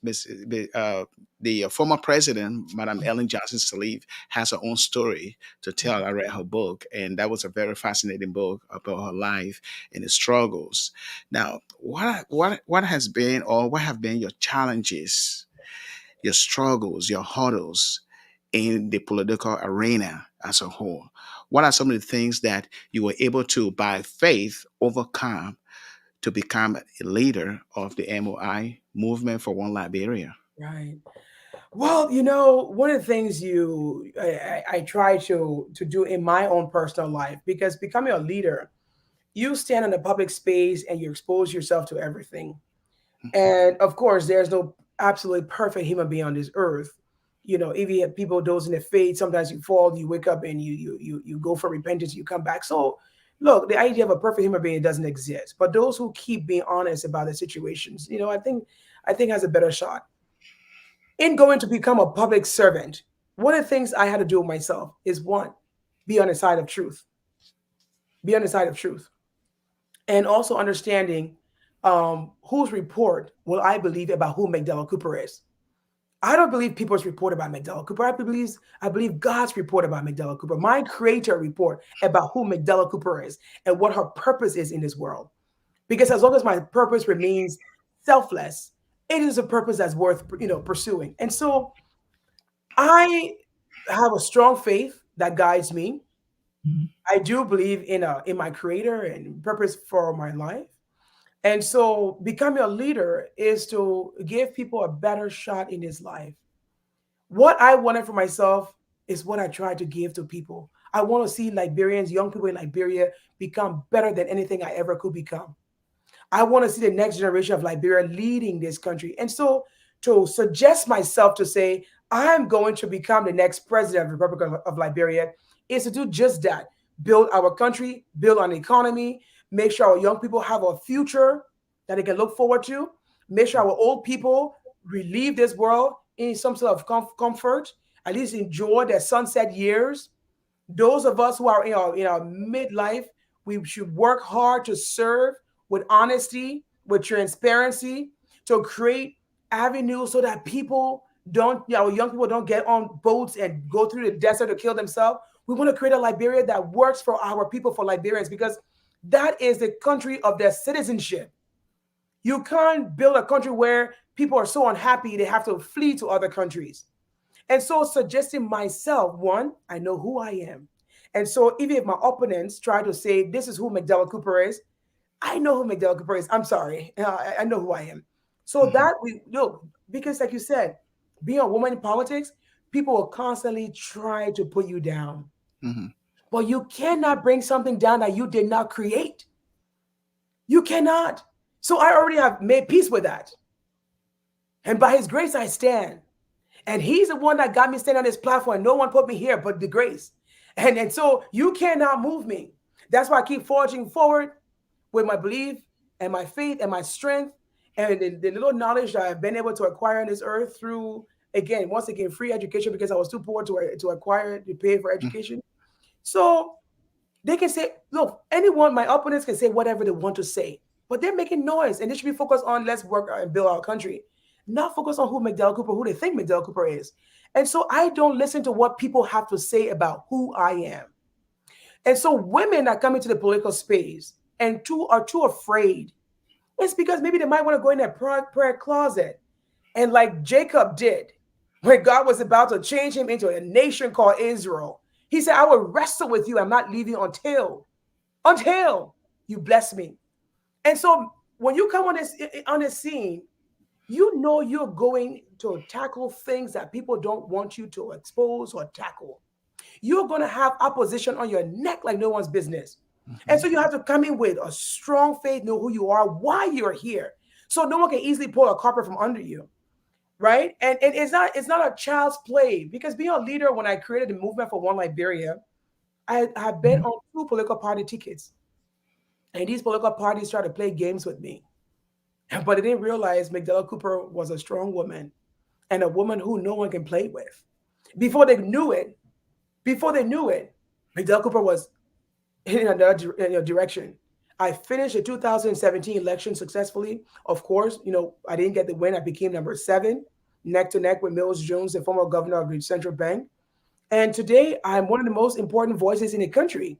Miss, the former president, Madam Ellen Johnson Sirleaf, has her own story to tell. I read her book, and that was a very fascinating book about her life and the struggles. Now, what has been, or what have been your challenges, your struggles, your hurdles in the political arena as a whole? What are some of the things that you were able to, by faith, overcome to become a leader of the MOI, Movement for One Liberia?
Right. Well, one of the things I try to do in my own personal life, because becoming a leader, you stand in a public space and you expose yourself to everything. And of course, there's no absolutely perfect human being on this earth. If you have people dozing their faith, sometimes you fall, you wake up and you go for repentance, you come back. So look, the idea of a perfect human being doesn't exist. But those who keep being honest about their situations, I think has a better shot. In going to become a public servant, one of the things I had to do myself is one, be on the side of truth. Be on the side of truth. And also understanding whose report will I believe about who MacDella Cooper is. I don't believe people's report about MacDella Cooper. I believe God's report about MacDella Cooper, my creator report about who MacDella Cooper is and what her purpose is in this world. Because as long as my purpose remains selfless, it is a purpose that's worth pursuing. And so I have a strong faith that guides me. I do believe in my creator and purpose for my life. And so becoming a leader is to give people a better shot in this life. What I wanted for myself is what I tried to give to people. I want to see Liberians, young people in Liberia, become better than anything I ever could become. I want to see the next generation of Liberia leading this country. And so to suggest myself to say, I'm going to become the next president of the Republic of Liberia is to do just that. Build our country, build an economy, make sure our young people have a future that they can look forward to, make sure our old people relieve this world in some sort of comfort, at least enjoy their sunset years. Those of us who are in our midlife, we should work hard to serve with honesty, with transparency, to create avenues so that people don't, young people don't get on boats and go through the desert to kill themselves. We want to create a Liberia that works for our people, for Liberians, because that is the country of their citizenship. You can't build a country where people are so unhappy they have to flee to other countries. And so, suggesting myself, one, I know who I am. And so, even if my opponents try to say, this is who MacDella Cooper is, I know who MacDella Cooper is. I'm sorry. I know who I am. So,
Mhm,
that we look, because like you said, being a woman in politics, people will constantly try to put you down.
mhm,
But you cannot bring something down that you did not create. You cannot. So, I already have made peace with that. And by his grace, I stand. And he's the one that got me standing on this platform. No one put me here but the grace. And so you cannot move me. That's why I keep forging forward with my belief and my faith and my strength and the little knowledge that I've been able to acquire on this earth through, again, once again, free education because I was too poor to acquire, to pay for
mhm,
education. So they can say, look, anyone, my opponents can say whatever they want to say, but they're making noise and they should be focused on let's work and build our country, not focus on who MacDella Cooper, who they think MacDella Cooper is. And so I don't listen to what people have to say about who I am. And so women that come into the political space and are too afraid, it's because maybe they might want to go in their prayer closet. And like Jacob did, when God was about to change him into a nation called Israel, he said, I will wrestle with you. I'm not leaving until you bless me. And so when you come on this scene, you know you're going to tackle things that people don't want you to expose or tackle. You're going to have opposition on your neck like no one's business. And
mhm,
so you have to come in with a strong faith, know who you are, why you're here. So no one can easily pull a carpet from under you. Right. And it's not a child's play because being a leader, when I created the Movement for One Liberia, I have been on two political party tickets. And these political parties try to play games with me. But they didn't realize MacDella Cooper was a strong woman and a woman who no one can play with. Before they knew it, before they knew it, MacDella Cooper was in another direction. I finished the 2017 election successfully. Of course, I didn't get the win. I became number 7, neck to neck with Mills Jones, the former governor of the central bank. And today, I'm one of the most important voices in the country.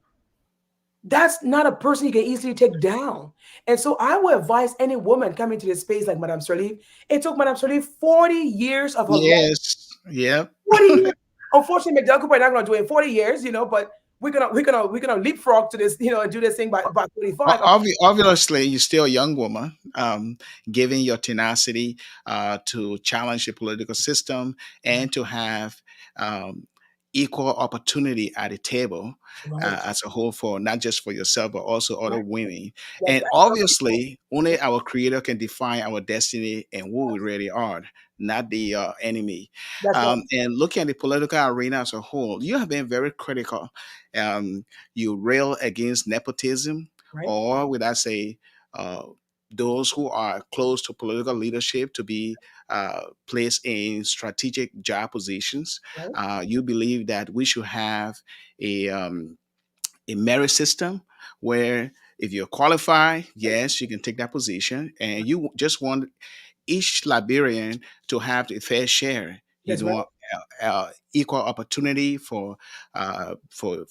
That's not a person you can easily take down. And so I would advise any woman coming to this space like Madame Sirleaf. It took Madame Sirleaf 40 years of her life.
Yes. Yep.
40 years. Unfortunately, McDella Cooper not gonna do it in 40 years, but we're gonna leapfrog to this, and do this thing by 45.
Obviously, you're still a young woman, given your tenacity to challenge the political system and to have um, equal opportunity at the table
Right,
as a whole, for not just for yourself but also other
right.
women.
That's
And
right.
obviously, only our Creator can define our destiny and who we really are, not the enemy.
That's right.
And looking at the political arena as a whole, you have been very critical. You rail against nepotism,
Right,
or would I say, uh, those who are close to political leadership to be placed in strategic job positions.
right,
You believe that we should have a um, a merit system where if you're qualified,
right.
yes, you can take that position, and you just want each Liberian to have a fair share. You
That's right.
know, equal opportunity for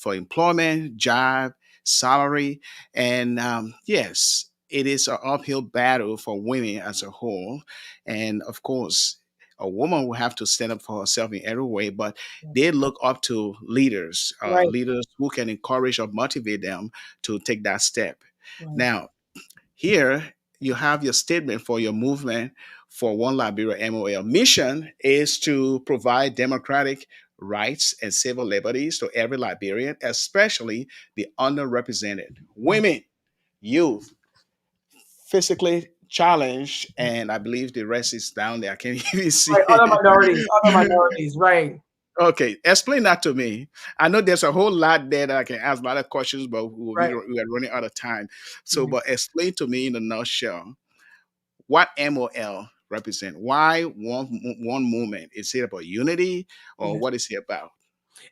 employment, job, salary, and yes, it is an uphill battle for women as a whole, and of course. A woman will have to stand up for herself in every way, but they look up to leaders,
Right,
leaders who can encourage or motivate them to take that step.
right,
Now, here you have your statement for your movement for One Liberia MOL. Mission is to provide democratic rights and civil liberties to every Liberian, especially the underrepresented,
right,
women, youth, physically challenged, and I believe the rest is down there. I can't even see
right.
it.
Other minorities, right.
Okay, explain that to me. I know there's a whole lot there that I can ask a lot of questions, but
Right.
we are running out of time. So,
Mhm.
but explain to me in a nutshell what MOL represent. Why one movement? Is it about unity, or
Yes.
what is it about?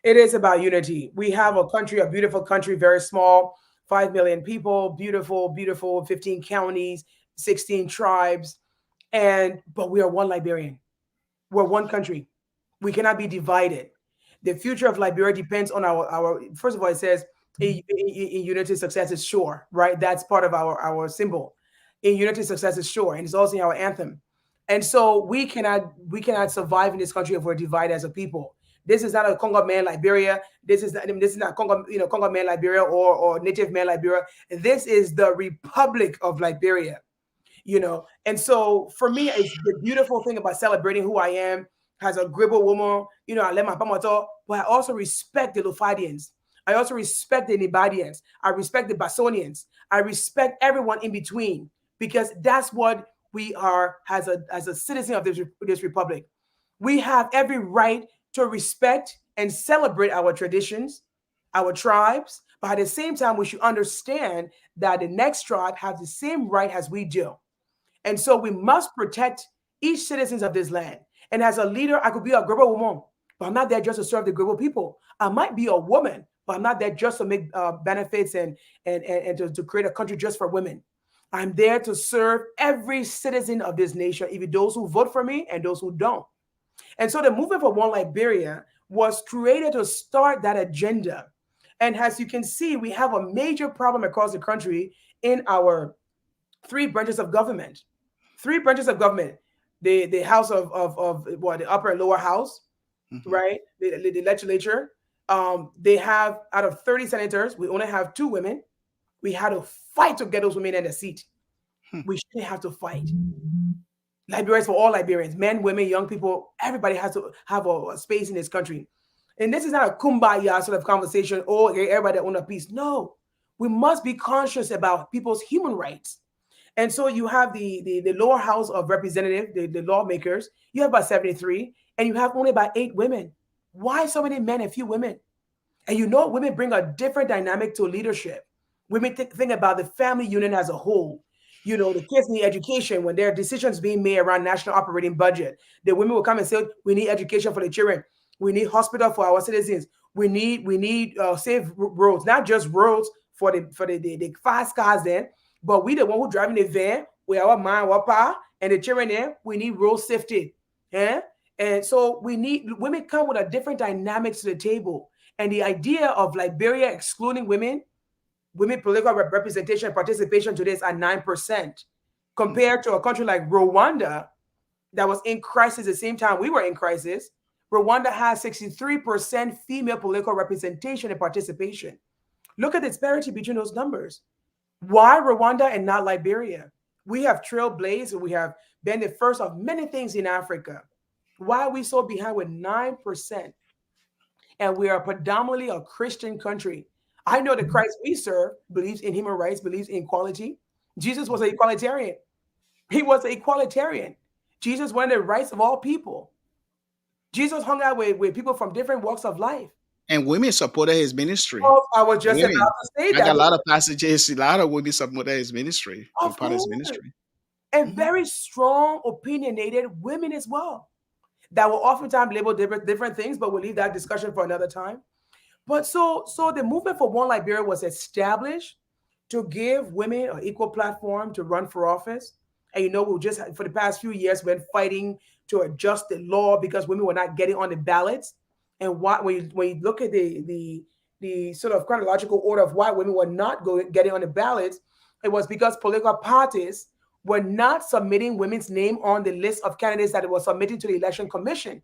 It is about unity. We have a country, a beautiful country, very small, 5 million people, beautiful, beautiful, 15 counties, 16 tribes. But we are one Liberian. We're one country. We cannot be divided. The future of Liberia depends on our first of all, it says in unity, success is sure, right? That's part of our symbol. In unity, success is sure, and it's also in our anthem. And so we cannot survive in this country if we're divided as a people. This is not a Congo man Liberia. This is not Congo, Congo man Liberia or native man Liberia. This is the Republic of Liberia. And so for me, it's the beautiful thing about celebrating who I am as a Gribble woman. I let my pamato, but I also respect the Lufadians. I also respect the Nibadians. I respect the Basonians. I respect everyone in between because that's what we are as a citizen of this republic. We have every right to respect and celebrate our traditions, our tribes, but at the same time, we should understand that the next tribe has the same right as we do. And so we must protect each citizens of this land. And as a leader, I could be a Gribble woman, but I'm not there just to serve the Gribble people. I might be a woman, but I'm not there just to make benefits and to create a country just for women. I'm there to serve every citizen of this nation, even those who vote for me and those who don't. And so the Movement for One Liberia was created to start that agenda. And as you can see, we have a major problem across the country in our three branches of government. Three branches of government. The House of what, the upper and lower house,
Mhm.
right? The legislature. They have, out of 30 senators, we only have 2 women. We had to fight to get those women in the seat.
Hmm.
We shouldn't have to fight. Liberians for all Liberians, men, women, young people, everybody has to have a space in this country. And this is not a kumbaya sort of conversation, oh, okay, everybody own a piece. No, we must be conscious about people's human rights. And so you have the lower house of representative, the lawmakers. You have about 73, and you have only about 8 women. Why so many men and few women? And women bring a different dynamic to leadership. Women think about the family unit as a whole. The kids need education when there are decisions being made around national operating budget. The women will come and say, we need education for the children. We need hospital for our citizens. We need safe roads, not just roads the fast cars then, but we the one who driving the van with our mind, our power, and the children there, we need road safety. Yeah. And so we need women come with a different dynamics to the table. And the idea of Liberia excluding women political representation and participation today is at 9%, compared to a country like Rwanda that was in crisis at the same time we were in crisis. Rwanda has 63% female political representation and participation. Look at the disparity between those numbers. Why Rwanda and not Liberia? We have trailblazed and we have been the first of many things in Africa. Why are we so behind with 9%? And we are predominantly a Christian country. I know the Christ we serve believes in human rights, believes in equality. Jesus was an equalitarian. He was an equalitarian. Jesus wanted the rights of all people. Jesus hung out with people from different walks of life.
And women supported his ministry.
Oh, I was just about
Women.
to say
I got
that.
a lot of passages, a lot of women supported his ministry, were
Of
part of his
course.
ministry.
And very strong, opinionated women as well, that will oftentimes label different things, but we'll leave that discussion for another time. But so the movement for One Liberia was established to give women an equal platform to run for office. And we just for the past few years been fighting to adjust the law because women were not getting on the ballots. And when you look at the sort of chronological order of why women were not getting on the ballots, it was because political parties were not submitting women's name on the list of candidates that it was submitting to the election commission.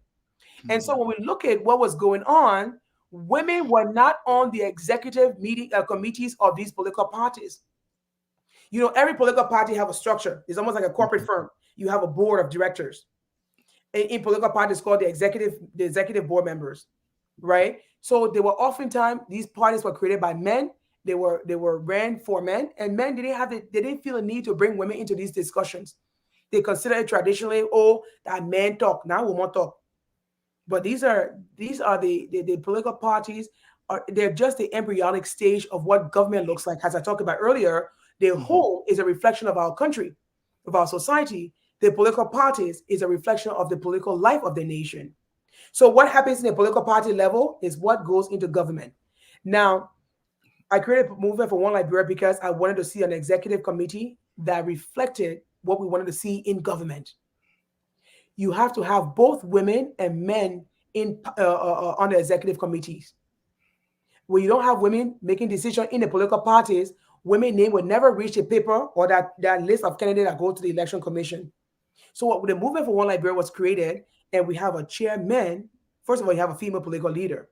And so when we look at what was going on, women were not on the executive meeting committees of these political parties. Every political party have a structure. It's almost like a corporate firm. You have a board of directors. In political parties called the executive board members, right? So they were oftentimes, these parties were created by men. They were ran for men, and men they didn't feel a need to bring women into these discussions. They consider it traditionally, that men talk, now women talk. But these are the political parties. They're just the embryonic stage of what government looks like. As I talked about earlier, the whole is a reflection of our country, of our society. The political parties is a reflection of the political life of the nation. So what happens in the political party level is what goes into government. Now, I created Movement for One Liberia because I wanted to see an executive committee that reflected what we wanted to see in government. You have to have both women and men on the executive committees. When you don't have women making decisions in the political parties, women name will never reach a paper or that list of candidates that go to the election commission. So what the Movement for One Liberia was created, and we have a chairman. First of all, you have a female political leader.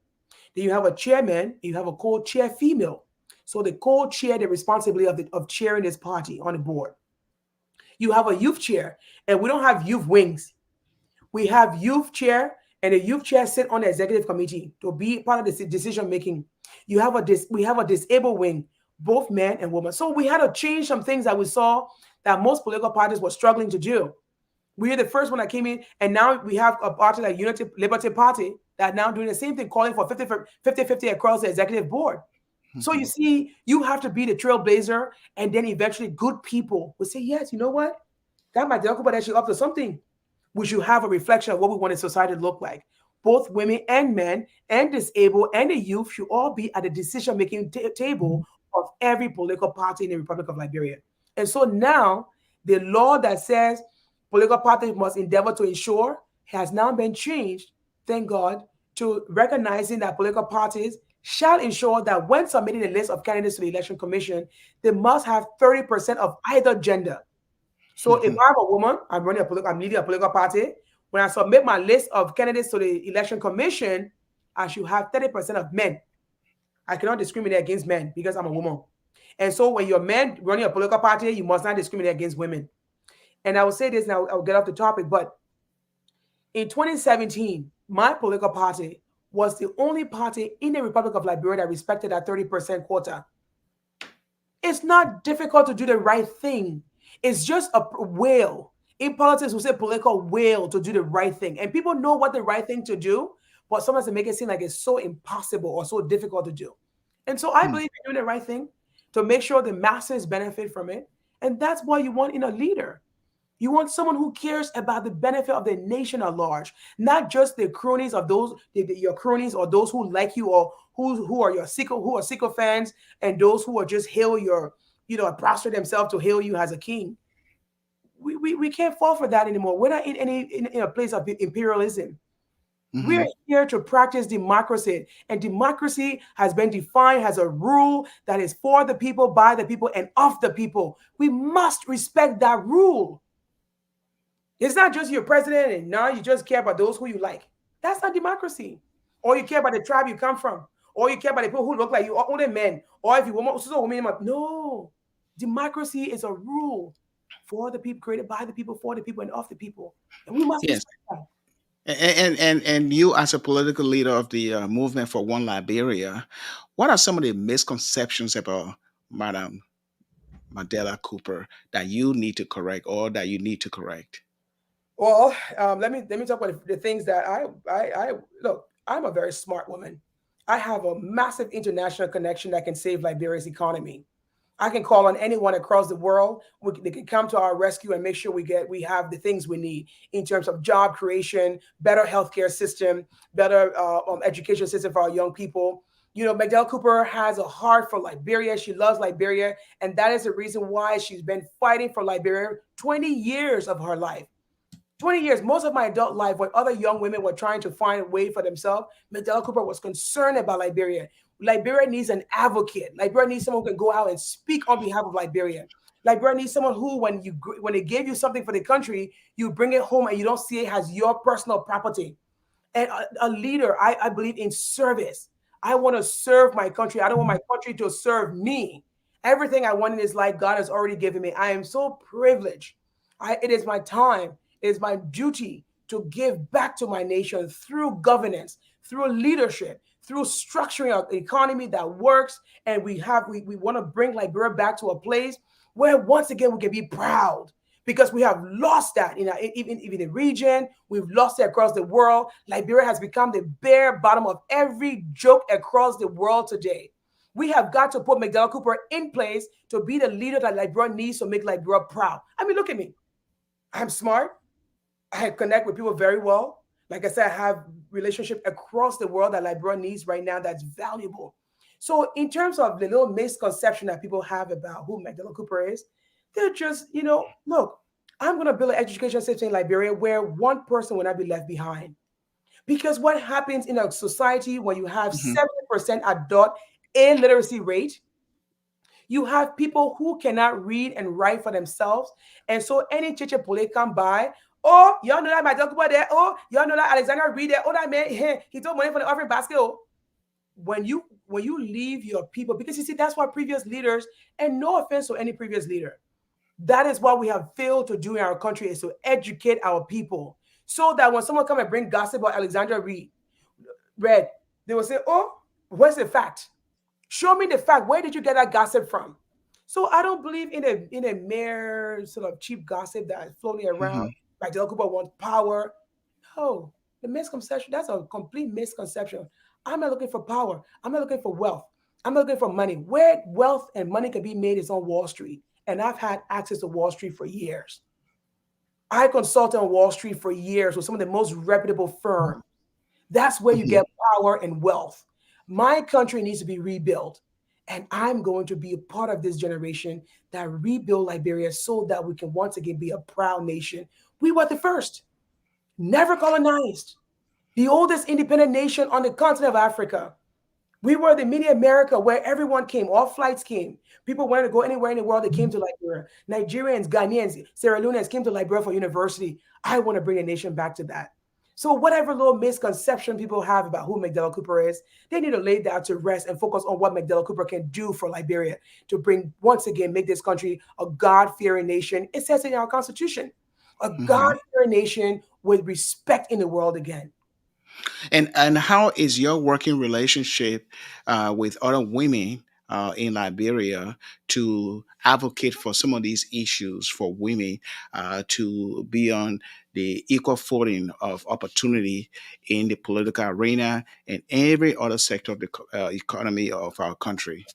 Then you have a chairman, you have a co-chair female. So the co-chair the responsibility of chairing this party on the board. You have a youth chair, and we don't have youth wings. We have youth chair, and the youth chair sit on the executive committee to be part of the decision making. We have a disabled wing, both men and women. So we had to change some things that we saw that most political parties were struggling to do. We are the first one that came in, and now we have a party like Unity Liberty Party that now doing the same thing, calling for 50-50 across the executive board. So you see, you have to be the trailblazer, and then eventually good people will say, yes, you know what? That might be actually up to something. We should have a reflection of what we want society to look like. Both women and men and disabled and the youth should all be at the decision-making table of every political party in the Republic of Liberia. And so now the law that says political parties must endeavor to ensure has now been changed, thank God, to recognizing that political parties shall ensure that when submitting a list of candidates to the election commission, they must have 30% of either gender. So if I'm a woman, I'm leading a political party. When I submit my list of candidates to the election commission, I should have 30% of men. I cannot discriminate against men because I'm a woman. And so when you're a man running a political party, you must not discriminate against women. And I will say this now, I'll get off the topic, but in 2017, my political party was the only party in the Republic of Liberia that respected that 30% quota. It's not difficult to do the right thing. It's just a will. In politics, we say political will to do the right thing. And people know what the right thing to do, but sometimes they make it seem like it's so impossible or so difficult to do. And so I believe you're doing the right thing to make sure the masses benefit from it. And that's what you want in a leader. You want someone who cares about the benefit of the nation at large, not just the cronies of those your cronies or those who like you or who are your Sicko fans and those who are just hail your prostrate themselves to hail you as a king. We can't fall for that anymore. We're not in a place of imperialism. We're
Hmm.
here to practice democracy, and democracy has been defined as a rule that is for the people, by the people, and of the people. We must respect that rule. It's not just your president and now you just care about those who you like. That's not democracy. Or you care about the tribe you come from. Or you care about the people who look like you, or only men. Or if you want so women. No. Democracy is a rule for the people, created by the people, for the people, and of the people. And we must
Yes.
respect that.
And you, as a political leader of the Movement for One Liberia, what are some of the misconceptions about Madam MacDella Cooper that you need to correct or that you need to correct?
Well, let me talk about the things that I look. I'm a very smart woman. I have a massive international connection that can save Liberia's economy. I can call on anyone across the world. They can come to our rescue and make sure we have the things we need in terms of job creation, better healthcare system, better education system for our young people. McDell Cooper has a heart for Liberia. She loves Liberia, and that is the reason why she's been fighting for Liberia 20 years of her life. 20 years, most of my adult life, when other young women were trying to find a way for themselves, MacDella Cooper was concerned about Liberia. Liberia needs an advocate. Liberia needs someone who can go out and speak on behalf of Liberia. Liberia needs someone who, when they gave you something for the country, you bring it home and you don't see it as your personal property. And a leader, I believe in service. I want to serve my country. I don't want my country to serve me. Everything I want in this life, God has already given me. I am so privileged. It is my time. It is my duty to give back to my nation through governance, through leadership, through structuring an economy that works. And we want to bring Liberia back to a place where once again we can be proud because we have lost that even in the region. We've lost it across the world. Liberia has become the bare bottom of every joke across the world today. We have got to put McDonald Cooper in place to be the leader that Liberia needs to make Liberia proud. I mean, look at me. I'm smart. I connect with people very well. Like I said, I have relationship across the world that Liberia needs right now that's valuable. So in terms of the little misconception that people have about who McDonald Cooper is, they're just, look, I'm going to build an education system in Liberia where one person will not be left behind. Because what happens in a society when you have
Hmm.
70% adult illiteracy rate, you have people who cannot read and write for themselves. And so any chiche pole come by. Oh, y'all know that my dog over there. Oh, y'all know that Alexander read there. Oh, that man, he took money for the offering basket. Oh, when you leave your people, because you see, that's what previous leaders, and no offense to any previous leader, that is what we have failed to do in our country is to educate our people. So that when someone come and bring gossip about Alexander Reed, they will say, oh, where's the fact? Show me the fact. Where did you get that gossip from? So I don't believe in a mere sort of cheap gossip that is floating around.
Hmm.
Like the Okuba wants power. No, the misconception, that's a complete misconception. I'm not looking for power. I'm not looking for wealth. I'm not looking for money. Where wealth and money can be made is on Wall Street. And I've had access to Wall Street for years. I consulted on Wall Street for years with some of the most reputable firms. That's where you
Hmm.
get power and wealth. My country needs to be rebuilt. And I'm going to be a part of this generation that rebuild Liberia so that we can once again be a proud nation. We were the first, never colonized, the oldest independent nation on the continent of Africa. We were the mini America where everyone came, all flights came. People wanted to go anywhere in the world, they came to Liberia. Nigerians, Ghanaians, Sierra Leoneans came to Liberia for university. I want to bring the nation back to that. So whatever little misconception people have about who McDonald Cooper is, they need to lay that to rest and focus on what McDonald Cooper can do for Liberia to bring, once again, make this country a God-fearing nation. It says in our constitution, a
Hmm.
God-fearing nation with respect in the world again.
And how is your working relationship with other women in Liberia to advocate for some of these issues for women to be on the equal footing of opportunity in the political arena and every other sector of the economy of our country?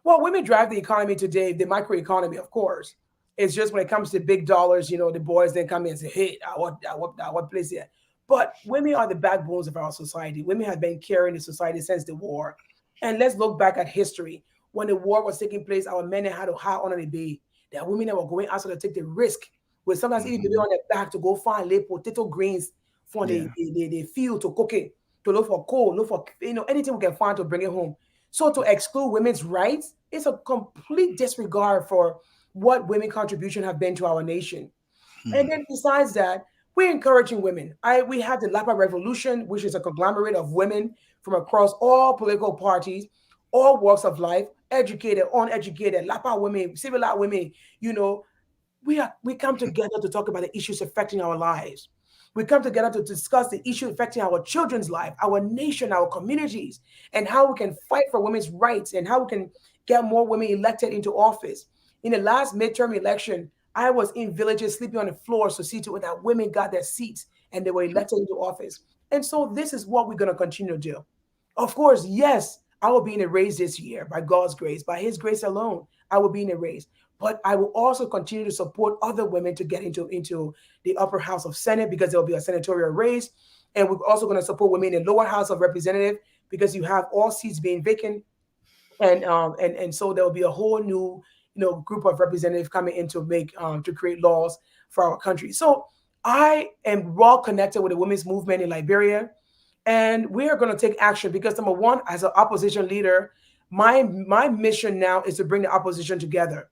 Well, women drive the economy today, the microeconomy, of course. It's just when it comes to big dollars, the boys then come in and say, "Hey, I want place here." But women are the backbones of our society. Women have been carrying the society since the war. And let's look back at history. When the war was taking place, our men had a high honor the bay. There are women that were going outside to take the risk, with sometimes even baby
Hmm.
on their back to go find lay potato greens from the,
Yeah.
the, the field to cook it, to look for coal, look for anything we can find to bring it home. So to exclude women's rights is a complete disregard for what women contribution have been to our nation. And
Hmm.
then besides that, we're encouraging women. We have the Lapa Revolution, which is a conglomerate of women from across all political parties, all walks of life, educated, uneducated, Lapa women, civilized women, you know, we come together to talk about the issues affecting our lives. We come together to discuss the issue affecting our children's life, our nation, our communities, and how we can fight for women's rights and how we can get more women elected into office. In the last midterm election, I was in villages sleeping on the floors to see to it that women got their seats and they were elected into office. And so this is what we're going to continue to do. Of course, yes, I will be in a race this year by God's grace, by His grace alone. I will be in a race, but I will also continue to support other women to get into the upper house of Senate because there will be a senatorial race, and we're also going to support women in the lower house of representative because you have all seats being vacant, and so there will be a whole new group of representatives coming in to make to create laws for our country. So I am well connected with the women's movement in Liberia, and we are going to take action because number one, as an opposition leader, my mission now is to bring the opposition together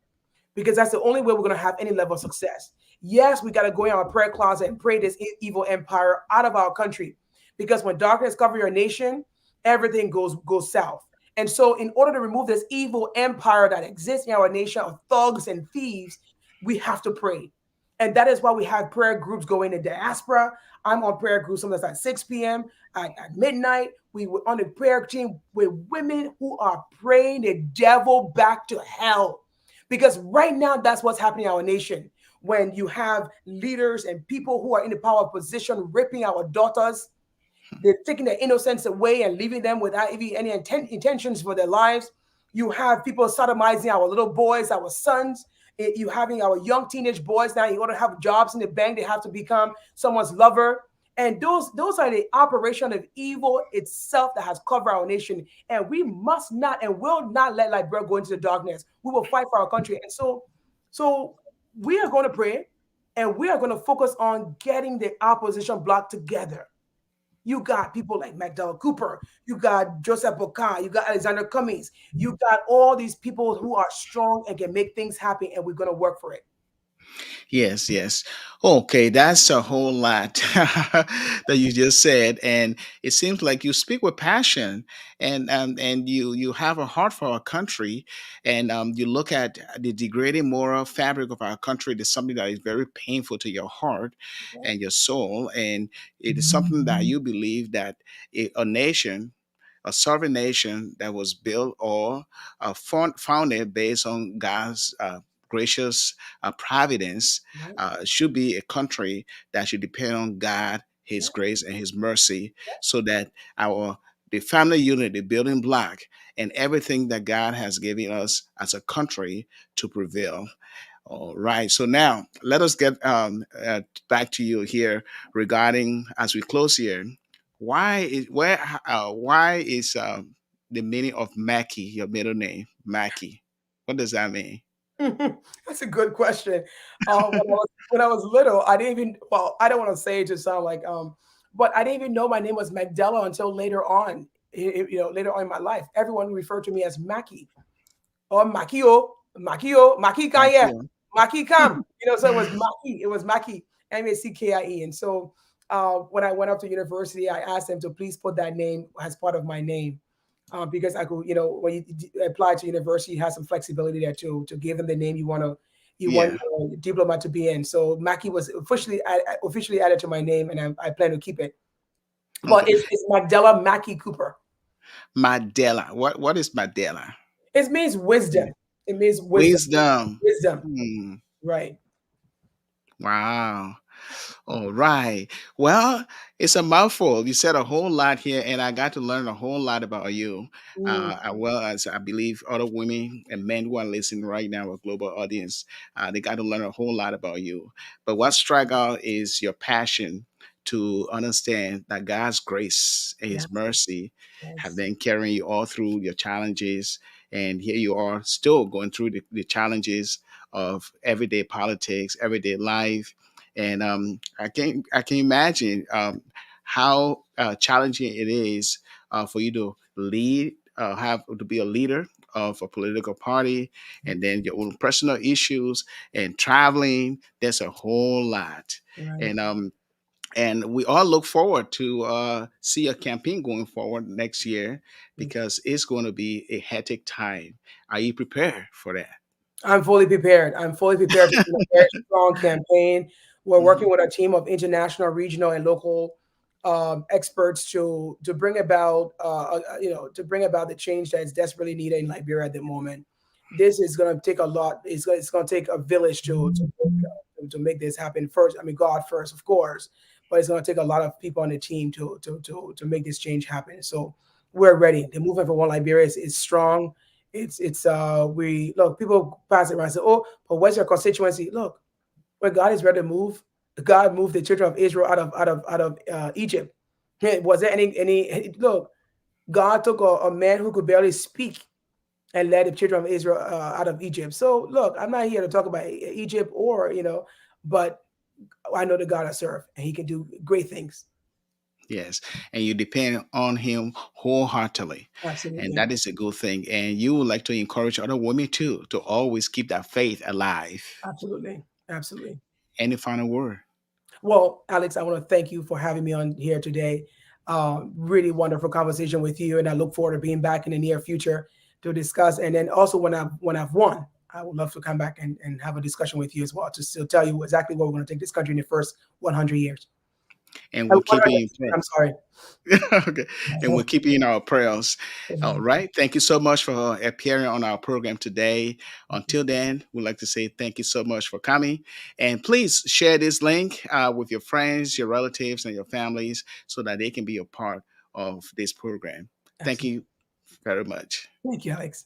because that's the only way we're going to have any level of success. Yes, we got to go in our prayer closet and pray this evil empire out of our country, because when darkness covers your nation, everything goes south. And so, in order to remove this evil empire that exists in our nation of thugs and thieves, we have to pray. And that is why we have prayer groups going in the diaspora. I'm on prayer groups sometimes at 6 p.m., at midnight. We were on the prayer team with women who are praying the devil back to hell. Because right now, that's what's happening in our nation. When you have leaders and people who are in the power position ripping our daughters, they're taking their innocence away and leaving them without even any intentions for their lives. You have people sodomizing our little boys, our sons. You having our young teenage boys now. You want to have jobs in the bank. They have to become someone's lover. And those are the operation of evil itself that has covered our nation. And we must not and will not let Liberia go into the darkness. We will fight for our country. And so we are going to pray, and we are going to focus on getting the opposition bloc together. You got people like MacDella Cooper. You got Joseph Bokan. You got Alexander Cummings. You got all these people who are strong and can make things happen, and we're going to work for it.
Yes, yes. Okay, that's a whole lot that you just said, and it seems like you speak with passion, and you have a heart for our country, and you look at the degrading moral fabric of our country. It's something that is very painful to your heart and your soul, and it is something that you believe that a nation, a sovereign nation that was built or founded based on God's gracious providence,
Right?
should be a country that should depend on God, His
Yeah.
grace, and His mercy, so that our the family unit, the building block, and everything that God has given us as a country to prevail. All right. So now let us get back to you here regarding as we close here. Why is the meaning of Mackie your middle name Mackie? What does that mean?
That's a good question. When I was little, I didn't even. Well, I don't want to say it to sound like but I didn't even know my name was MacDella until later on. Later on in my life, everyone referred to me as Mackie or Makio, Makio, Maki
Mackie.
Kaya, Maki Kam. So it was Maki. It was Maki, Mackie. And so when I went up to university, I asked them to please put that name as part of my name. Because I could, when you apply to university, you have some flexibility there to give them the name you want
Yeah.
your diploma to be in. So Mackie was officially added to my name, and I plan to keep it. But
Okay.
it's Magdella Mackie Cooper.
Mandela. What is Mandela?
It means wisdom. It means wisdom.
Wisdom.
Wisdom.
Hmm.
Right.
Wow. All right. Well, it's a mouthful. You said a whole lot here, and I got to learn a whole lot about you,
Mm,
as well as I believe other women and men who are listening right now, a global audience. They got to learn a whole lot about you. But what struck out is your passion to understand that God's grace and
yes,
His mercy have
yes,
been carrying you all through your challenges. And here you are still going through the challenges of everyday politics, everyday life, and I can imagine how challenging it is for you to lead, have to be a leader of a political party, and then your own personal issues and traveling. There's a whole lot,
right.
and we all look forward to see a campaign going forward next year because it's going to be a hectic time. Are you prepared for that?
I'm fully prepared. I'm fully prepared to do a very strong campaign. We're working
Mhm.
with a team of international, regional, and local experts to bring about to bring about the change that is desperately needed in Liberia at the moment. This is going to take a lot. It's going to take a village to make this happen. First, I mean God first, of course, but it's going to take a lot of people on the team to make this change happen. So we're ready. The movement for One Liberia is strong. It's we look, people pass it around and say, oh, but where's your constituency? Look, when God is ready to move, God moved the children of Israel out of Egypt. Hey, was there any look? God took a man who could barely speak and led the children of Israel out of Egypt. So look, I'm not here to talk about Egypt or but I know the God I serve, and He can do great things.
Yes, and you depend on him wholeheartedly, and
Absolutely,
that is a good thing. And you would like to encourage other women too to always keep that faith alive.
absolutely, absolutely.
Any final word?
Well, Alex, I want to thank you for having me on here today. Really wonderful conversation with you, and I look forward to being back in the near future to discuss. And then also when I've won, I would love to come back and have a discussion with you as well to still tell you exactly where we're going to take this country in the first 100 years.
And we'll keep you in prayer.
I'm sorry.
Okay. And we'll keep you in our prayers. All right. Thank you so much for appearing on our program today. Until then, we'd like to say thank you so much for coming. And please share this link with your friends, your relatives, and your families so that they can be a part of this program. Thank
Absolutely.
you very much.
Thank you, Alex.